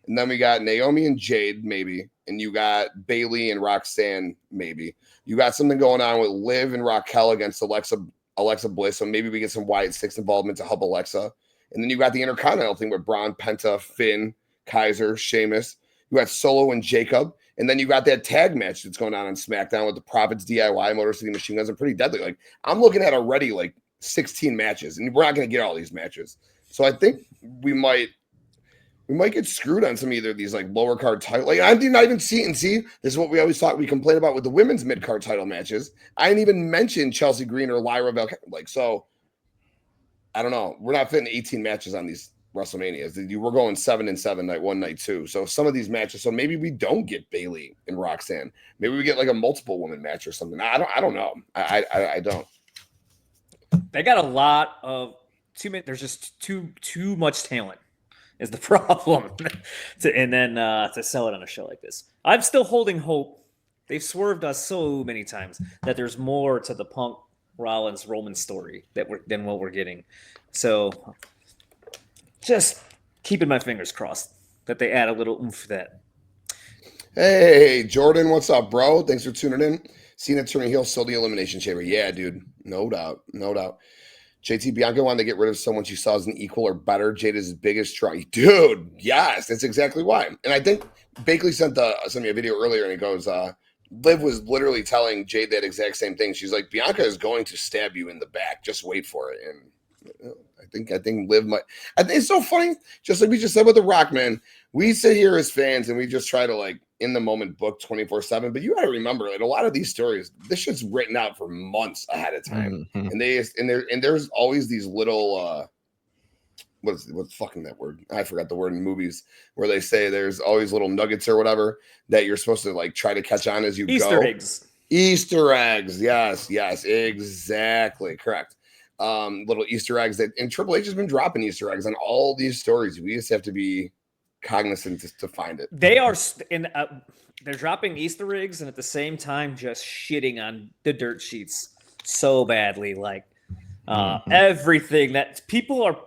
And then we got Naomi and Jade, maybe. And you got Bailey and Roxanne, maybe. You got something going on with Liv and Raquel against Alexa Bliss. So maybe we get some Wyatt Six involvement to help Alexa. And then you got the Intercontinental thing with Braun, Penta, Finn, Kaiser, Sheamus. You got Solo and Jacob. And then you got that tag match that's going on SmackDown with the Profits, DIY, Motor City Machine Guns. And pretty deadly. Like, I'm looking at already like 16 matches, and we're not going to get all these matches. So I think we might get screwed on some either of these like lower card title. Like, I did not even see it. And see, this is what we always thought we complain about with the women's mid card title matches. I didn't even mention Chelsea Green or Lyra Val. Like, so I don't know. We're not fitting 18 matches on these WrestleManias. We're going 7-7 night 1, night 2. So some of these matches. So maybe we don't get Bailey and Roxanne. Maybe we get like a multiple woman match or something. I don't know. I don't. They got a lot of there's just too much talent is the problem to sell it on a show like this. I'm still holding hope. They've swerved us so many times that there's more to the Punk Rollins Roman story than what we're getting. So just keeping my fingers crossed that they add a little oomph to that. Hey, Jordan, what's up, bro? Thanks for tuning in. Cena turning heel, still the Elimination Chamber. Yeah, dude. No doubt. JT, Bianca wanted to get rid of someone she saw as an equal or better. Jade is his biggest try. Dude, yes, that's exactly why. And I think Bakley sent me a video earlier, and he goes, Liv was literally telling Jade that exact same thing. She's like, Bianca is going to stab you in the back. Just wait for it. And I think Liv might. I think it's so funny. Just like we just said with The Rock, man. We sit here as fans and we just try to like in the moment book 24/7. But you got to remember, like a lot of these stories, this shit's written out for months ahead of time, and there's always these little what's fucking that word? I forgot the word in movies where they say there's always little nuggets or whatever that you're supposed to like try to catch on as you go. Easter eggs. Easter eggs. Yes, exactly. Correct. little Easter eggs and Triple H has been dropping Easter eggs on all these stories. We just have to be cognizant to find it. They are they're dropping Easter eggs and at the same time just shitting on the dirt sheets so badly. Like everything that people are.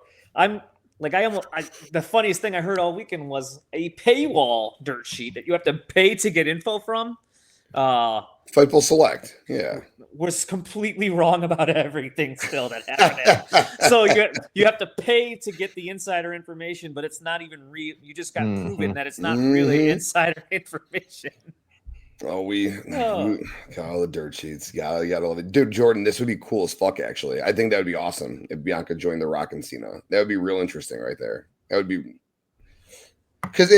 The funniest thing I heard all weekend was a paywall dirt sheet that you have to pay to get info from. Fightful Select, yeah, was completely wrong about everything still that happened. So you have to pay to get the insider information, but it's not even real. You just got proven that it's not really insider information. Oh, the dirt sheets. You gotta love it. Dude, Jordan, this would be cool as fuck, actually. I think that would be awesome if Bianca joined The Rock and Cena. That would be real interesting right there. That would be... Because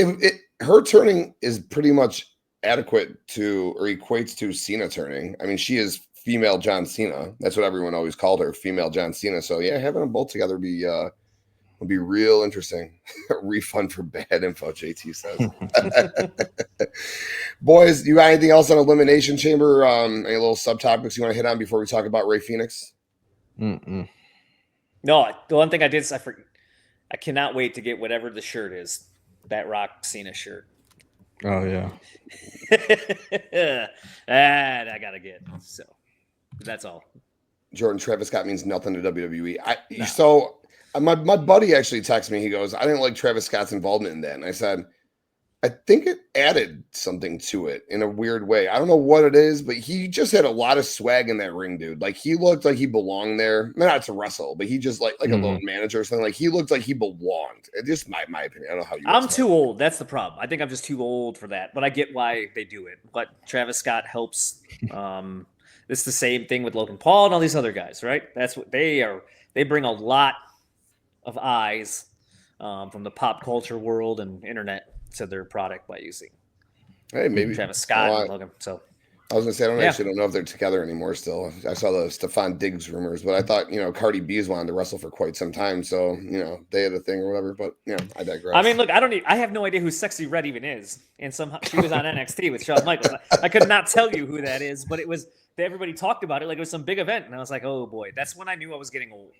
her turning is pretty much adequate to, or equates to Cena turning. I mean, she is female John Cena. That's what everyone always called her, female John Cena. So, yeah, having them both together would be real interesting. Refund for bad info, JT says. Boys, you got anything else on Elimination Chamber? Any little subtopics you want to hit on before we talk about Rey Fenix? No, the one thing I did is I cannot wait to get whatever the shirt is. That Rock Cena shirt. Oh, yeah. That I got to get. So that's all. Jordan, Travis Scott means nothing to WWE. So my buddy actually texted me. He goes, I didn't like Travis Scott's involvement in that. And I said, I think it added something to it in a weird way. I don't know what it is, but he just had a lot of swag in that ring, dude. Like, he looked like he belonged there. Not to wrestle, but he just like a little manager or something. Like, he looked like he belonged. It's just my opinion. I don't know how you. I'm too old. That's the problem. I think I'm just too old for that. But I get why they do it. But Travis Scott helps. It's the same thing with Logan Paul and all these other guys, right? That's what they are. They bring a lot of eyes from the pop culture world and internet to their product by using maybe Travis Scott and Logan. So I was gonna say I actually don't know if they're together anymore still. I saw the Stephon Diggs rumors, but I thought Cardi B's wanted to wrestle for quite some time, so they had a thing or whatever. But I digress. I mean, look, I have no idea who Sexy Red even is, and somehow she was on NXT with Shawn Michaels. I could not tell you who that is, but it was everybody talked about it like it was some big event, and I was like, oh boy, that's when I knew I was getting old.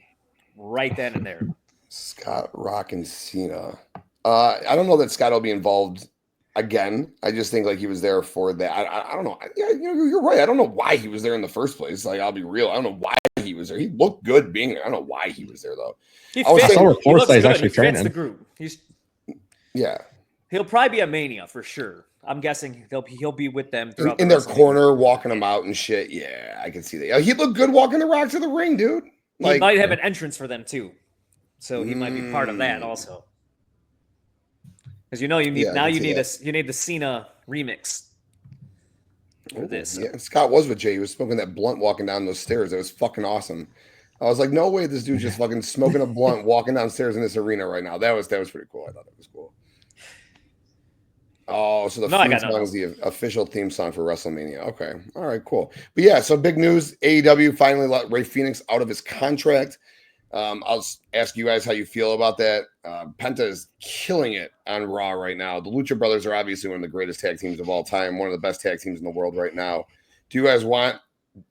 Right then and there. Scott, Rock, and Cena. I don't know that Scott will be involved again. I just think like he was there for that. I don't know. You're right. I don't know why he was there in the first place. Like, I'll be real. I don't know why he was there. He looked good being there. I don't know why he was there though. I saw reports that he's actually training. Fits the group. Yeah. He'll probably be at Mania for sure. I'm guessing he'll be with them in their corner, walking them out and shit. Yeah, I can see that. He looked good walking the Rock to the ring, dude. He might have an entrance for them too, so he might be part of that also. Because you need the Cena remix for this. Yeah, Scott was with Jay. He was smoking that blunt walking down those stairs. It was fucking awesome. I was like, no way, this dude's just fucking smoking a blunt walking downstairs in this arena right now. That was pretty cool. I thought that was cool. Oh, so the theme song is the official theme song for WrestleMania. Okay. All right, cool. But yeah, so big news. AEW finally let Rey Fenix out of his contract. I'll ask you guys how you feel about that. Penta is killing it on Raw right now. The Lucha Brothers are obviously one of the greatest tag teams of all time, one of the best tag teams in the world right now. Do you guys want –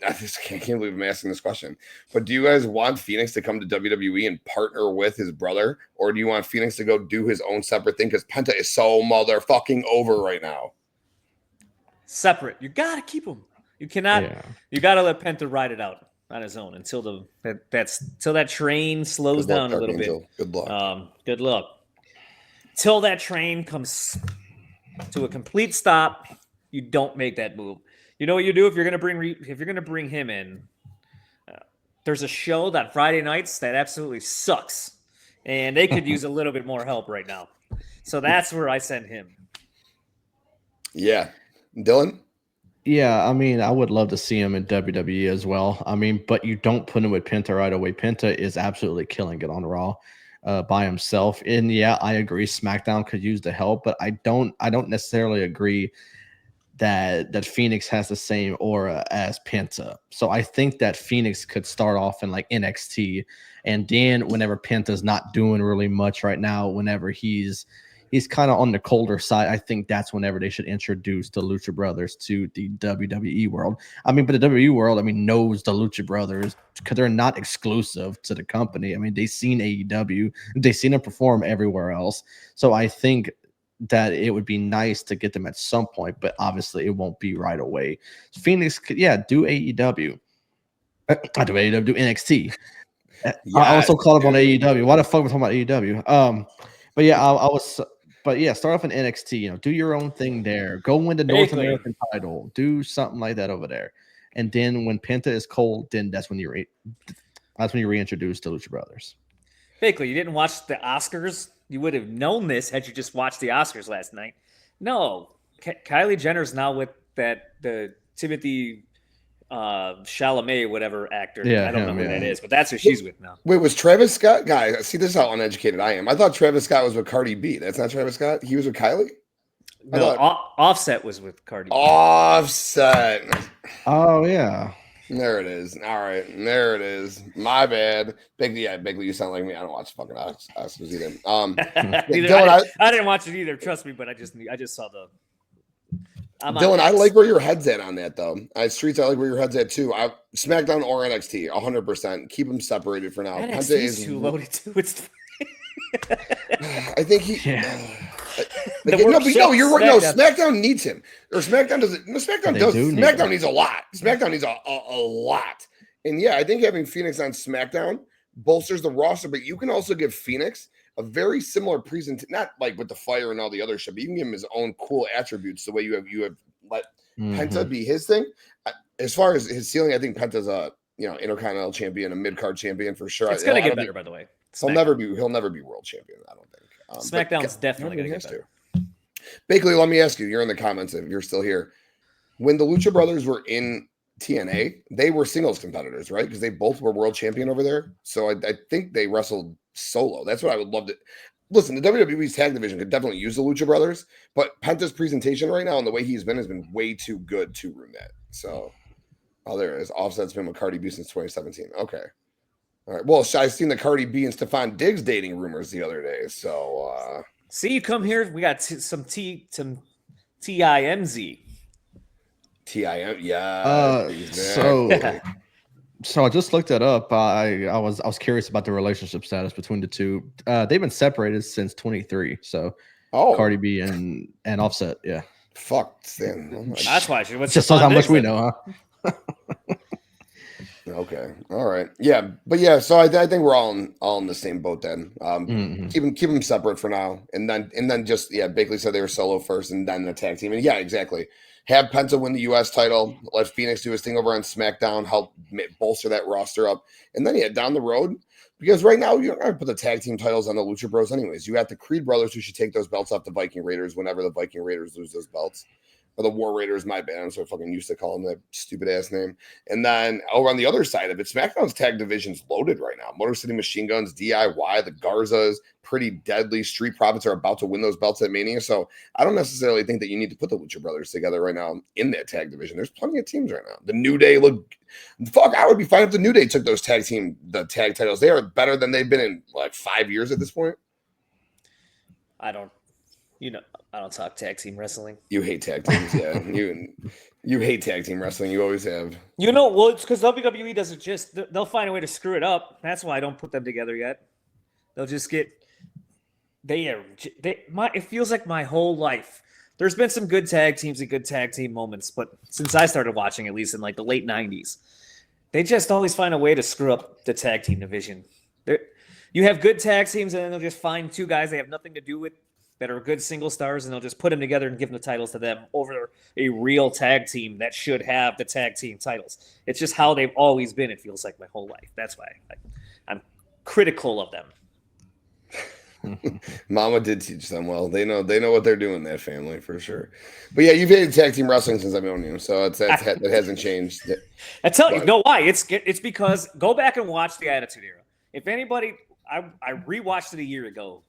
I can't believe I'm asking this question. But do you guys want Phoenix to come to WWE and partner with his brother? Or do you want Phoenix to go do his own separate thing? Because Penta is so motherfucking over right now. Separate. You got to keep him. You cannot – you got to let Penta ride it out on his own until that train slows down a little bit. Good luck. Good luck. Till that train comes to a complete stop, you don't make that move. You know what you do if you're going to bring him in? There's a show that Friday nights that absolutely sucks, and they could use a little bit more help right now. So that's where I send him. Yeah, Dylan. Yeah, I mean, I would love to see him in WWE as well. I mean, but you don't put him with Penta right away. Penta is absolutely killing it on Raw by himself. And yeah, I agree. SmackDown could use the help, but I don't necessarily agree that Phoenix has the same aura as Penta. So I think that Phoenix could start off in like NXT, and then whenever Penta's not doing really much right now, whenever he's he's kind of on the colder side. I think that's whenever they should introduce the Lucha Brothers to the WWE world. I mean, but the WWE world, I mean, knows the Lucha Brothers because they're not exclusive to the company. I mean, they've seen AEW, they've seen them perform everywhere else. So I think that it would be nice to get them at some point, but obviously it won't be right away. Phoenix could, do AEW. I do AEW, do NXT. I also caught up on AEW. Why the fuck was talking about AEW? But yeah, start off in NXT. Do your own thing there. Go win the North American title. Do something like that over there. And then when Penta is cold, then that's when you reintroduce the Lucha Brothers. Basically, you didn't watch the Oscars. You would have known this had you just watched the Oscars last night. No, Kylie Jenner's now with the Timothy Chalamet, whatever actor. Yeah, I don't know who that is, but that's who she's with now. Wait, was Travis Scott? Guys, see, this is how uneducated I am. I thought Travis Scott was with Cardi B. That's not Travis Scott? He was with Kylie? No, Offset was with Cardi B. Offset. Oh, yeah. There it is. All right. There it is. My bad. Bigly, you sound like me. I don't watch fucking Oscars either. Dylan, I didn't watch it either. Trust me, but I just saw the. Dylan, I like where your head's at on that, though. Streetz, I like where your head's at, too. SmackDown or NXT, 100%. Keep them separated for now. NXT is too loaded, too. I think he... Yeah. You're right. No, SmackDown needs him. Or SmackDown doesn't... No, SmackDown does. SmackDown needs a lot. SmackDown needs a lot. And yeah, I think having Phoenix on SmackDown bolsters the roster, but you can also give Phoenix a very similar presentation, not like with the fire and all the other shit, but you can give him his own cool attributes the way you have let Penta be his thing. As far as his ceiling, I think Penta's a Intercontinental champion, a mid-card champion for sure. It's gonna get better, by the way. He'll never be world champion, I don't think. SmackDown's definitely gonna get better. Basically, let me ask you, you're in the comments if you're still here. When the Lucha Brothers were in TNA, they were singles competitors, right? Because they both were world champion over there. So I think they wrestled solo. That's what I would love to listen. The WWE's tag division could definitely use the Lucha Brothers, but Penta's presentation right now and the way he's been has been way too good to ruin that. So, there it is. Offset's been with Cardi B since 2017. Okay. All right. Well, I've seen the Cardi B and Stephon Diggs dating rumors the other day. So, see, you come here. We got some TIMZ. TIM, yeah. So I just looked that up. I was curious about the relationship status between the two. They've been separated since 23. So, Cardi B and Offset, yeah. Fuck, Stan. That's why she was just how much we know, huh? Okay, all right, yeah, but yeah. So I think we're all in the same boat then. Keep them separate for now, and then just Bakley said they were solo first, and then the tag team, and exactly. Have Penta win the U.S. title. Let Phoenix do his thing over on SmackDown. Help bolster that roster up. And then, down the road, because right now, you're not going to put the tag team titles on the Lucha Bros anyways. You got the Creed brothers who should take those belts off the Viking Raiders whenever the Viking Raiders lose those belts. Or the War Raiders, my bad. I'm so fucking used to calling them that stupid-ass name. And then over on the other side of it, SmackDown's tag division's loaded right now. Motor City Machine Guns, DIY, the Garzas, Pretty Deadly, Street Profits are about to win those belts at Mania. So I don't necessarily think that you need to put the Lucha Brothers together right now in that tag division. There's plenty of teams right now. The New Day I would be fine if the New Day took those tag titles. They are better than they've been in 5 years at this point. I don't talk tag team wrestling. You hate tag teams, yeah. you hate tag team wrestling. You always have. It's because WWE doesn't they'll find a way to screw it up. That's why I don't put them together yet. They'll just get. It feels like my whole life. There's been some good tag teams and good tag team moments, but since I started watching, at least in the late 90s, they just always find a way to screw up the tag team division. You have good tag teams, and then they'll just find two guys they have nothing to do with that are good single stars, and they'll just put them together and give them the titles to them over a real tag team that should have the tag team titles. It's just how they've always been, it feels like, my whole life. That's why I'm critical of them. Mama did teach them well. They know what they're doing, that family, for sure. But yeah, you've hated tag team wrestling since I've known you, so that hasn't changed. I tell you, know why? It's because go back and watch the Attitude Era. If anybody, I rewatched it a year ago,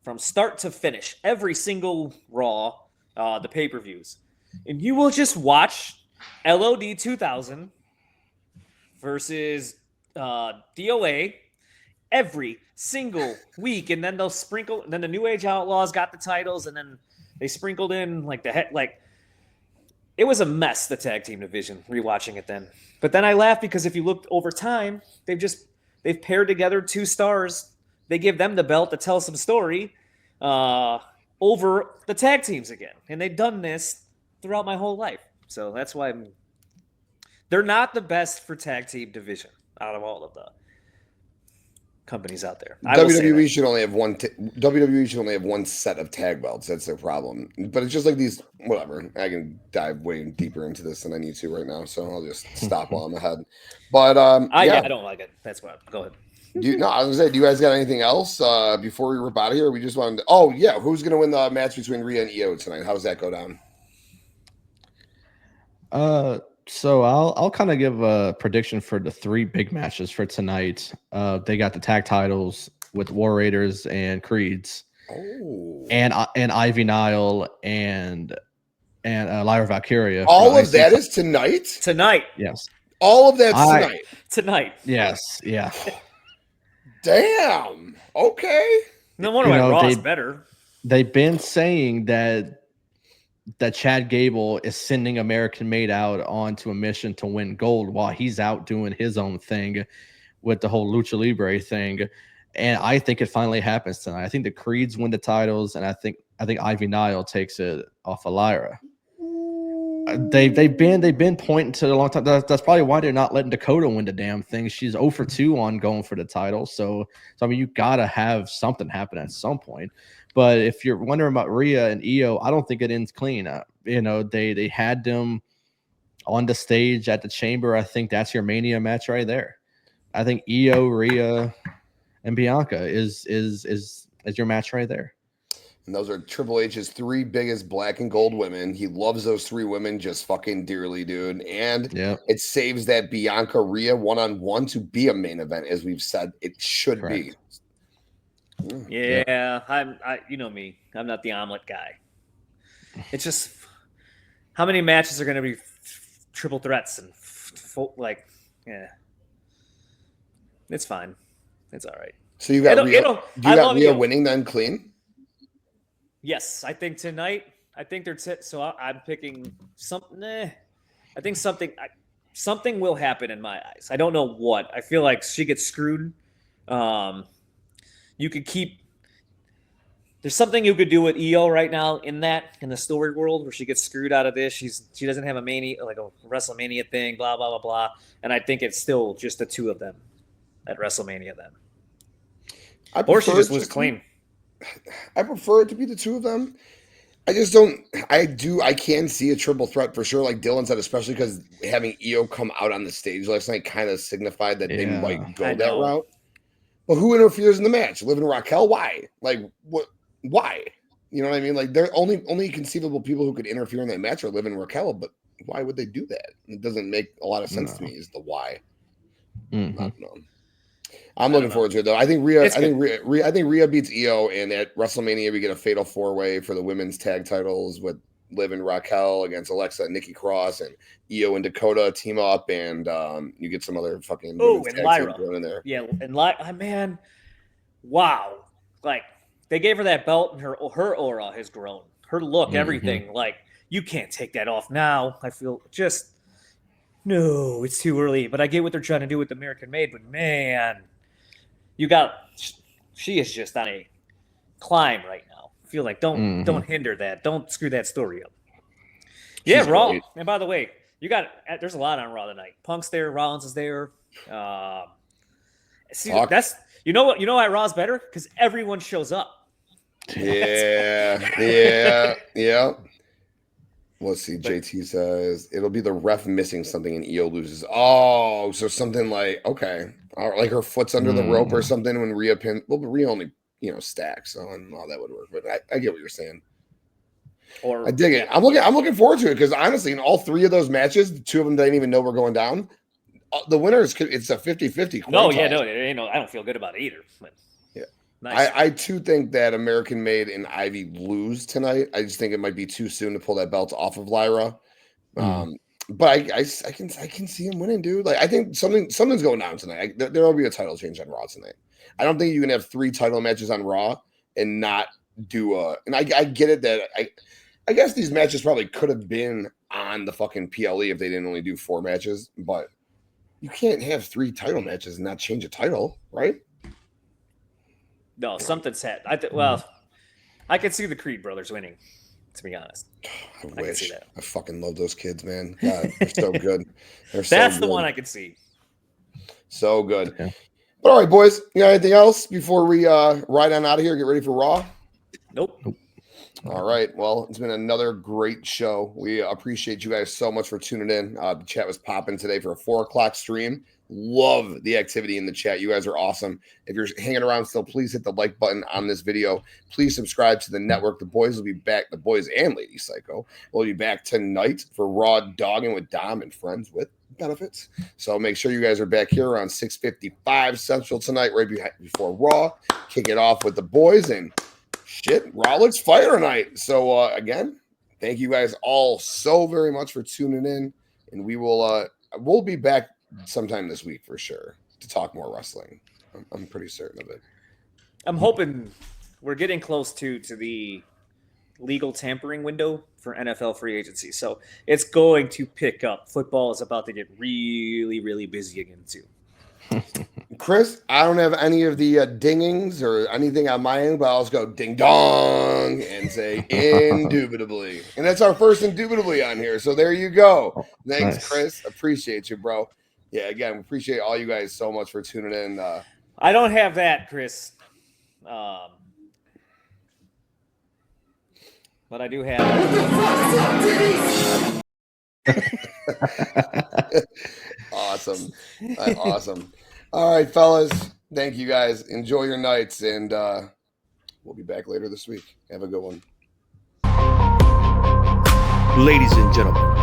from start to finish, every single Raw, the pay-per-views, and you will just watch LOD 2000 versus DOA. every single week, and then they'll sprinkle. And then the New Age Outlaws got the titles, and then they sprinkled in like it was a mess, the tag team division. Rewatching it then, but then I laugh because if you look over time, they've paired together 2 stars. They give them the belt to tell some story over the tag teams again, and they've done this throughout my whole life. So that's why they're not the best for tag team division out of all of the companies out there. WWE should only have one. WWE should only have one set of tag belts. That's their problem. But it's just like these. Whatever. I can dive way deeper into this than I need to right now, so I'll just stop while I'm ahead. But I don't like it. That's why. Go ahead. I was gonna say, do you guys got anything else before we rip out of here? We just wanted to. Oh yeah, who's gonna win the match between Rhea and Io tonight? How does that go down? So I'll kind of give a prediction for the 3 big matches for tonight. They got the tag titles with War Raiders and Creeds. Oh. And Ivy Nile and Lyra Valkyria. All of that is tonight? Tonight. Yes. All of that's tonight. Tonight. Yes. Yeah. Damn. Okay. No wonder why Raw's better. They've been saying that Chad Gable is sending American Made out onto a mission to win gold while he's out doing his own thing with the whole Lucha Libre thing. And I think it finally happens tonight. I think the Creeds win the titles, and I think Ivy Nile takes it off of Lyra. They've been pointing to a long time. That's probably why they're not letting Dakota win the damn thing. She's 0 for 2 on going for the title. So I mean, you gotta have something happen at some point. But if you're wondering about Rhea and Io, I don't think it ends clean. They had them on the stage at the Chamber. I think that's your Mania match right there. I think Io, Rhea, and Bianca is your match right there. And those are Triple H's 3 biggest black and gold women. He loves those 3 women just fucking dearly, dude. And it saves that Bianca Rhea one-on-one to be a main event, as we've said it should be. Yeah, I you know me. I'm not the omelet guy. It's just how many matches are going to be triple threats and it's fine. It's all right. So you got Rhea winning then clean? Yes, I think tonight. I think they're so I'm picking something. I think something will happen in my eyes. I don't know what. I feel like she gets screwed. You could keep. There's something you could do with Io right now in the story world where she gets screwed out of this. She doesn't have a mania, like a WrestleMania thing, blah blah blah blah. And I think it's still just the 2 of them at WrestleMania then. Or she just was clean. I prefer it to be the 2 of them. I just don't. I can see a triple threat for sure, like Dylan said, especially because having Io come out on the stage last night kind of signified that they might go that route. But who interferes in the match? Liv and Raquel? Why? Like what? Why? You know what I mean? Like they're only conceivable people who could interfere in that match are Liv and Raquel. But why would they do that? It doesn't make a lot of sense to me. Is the why? Mm-hmm. I don't know. I'm looking forward to it though. I think Rhea beats Io, and at WrestleMania we get a fatal 4-way for the women's tag titles with Liv and Raquel against Alexa and Nikki Cross, and Io and Dakota team up, and you get some other fucking and Lyra in there. Yeah, and man, wow! Like they gave her that belt, and her aura has grown. Her look, everything. Like you can't take that off now. I feel no, it's too early. But I get what they're trying to do with American Made. But man. She is just on a climb right now. I feel like don't hinder that. Don't screw that story up. Yeah, Raw. Great. And by the way, there's a lot on Raw tonight. Punk's there, Rollins is there. That's you know why Raw's better? Because everyone shows up. Yeah. Let's see. JT says it'll be the ref missing something and Io loses. Oh, so something like like her foot's under the rope or something when Rhea pin. Well, but Rhea only stacks, so I don't know how that would work. But I get what you're saying. I dig it. I'm looking forward to it because honestly, in all 3 of those matches, the 2 of them didn't even know we're going down. The winners, it's a 50-50. No, I don't feel good about it either. But yeah, nice. I too think that American Made and Ivy lose tonight. I just think it might be too soon to pull that belt off of Lyra. But I can see him winning, dude. Like I think something's going down tonight. There will be a title change on Raw tonight. I don't think you can have 3 title matches on Raw and not do and I get it that I guess these matches probably could have been on the fucking PLE if they didn't only do 4 matches, but you can't have 3 title matches and not change a title, right? No, something's had. I could see the Creed brothers winning, to be honest. I can wish. see that. I fucking love those kids, man. God, they're so good. That's the one I could see. So good. Okay. But all right, boys, you got anything else before we ride on out of here? Get ready for Raw? Nope. All right. Well, it's been another great show. We appreciate you guys so much for tuning in. The chat was popping today for a 4:00 stream. Love the activity in the chat. You guys are awesome. If you're hanging around still, please hit the like button on this video. Please subscribe to the network. The boys will be back. The boys and Lady Psycho will be back tonight for Raw Dogging with Dom and Friends with Benefits. So make sure you guys are back here around 6:55 Central tonight, right before Raw. Kick it off with the boys, and shit, Raw looks fire tonight. So again, thank you guys all so very much for tuning in, and we will we'll be back sometime this week for sure to talk more wrestling. I'm pretty certain of it. I'm hoping we're getting close to the legal tampering window for NFL free agency. So it's going to pick up. Football is about to get really, really busy again too. Chris, I don't have any of the dingings or anything on my end, but I'll just go ding dong and say indubitably. And that's our first indubitably on here. So there you go. Thanks, Nice. Chris. Appreciate you, bro. Yeah, again, we appreciate all you guys so much for tuning in. I don't have that, Chris. But I do have. Awesome. Awesome. All right, fellas. Thank you guys. Enjoy your nights, and we'll be back later this week. Have a good one. Ladies and gentlemen,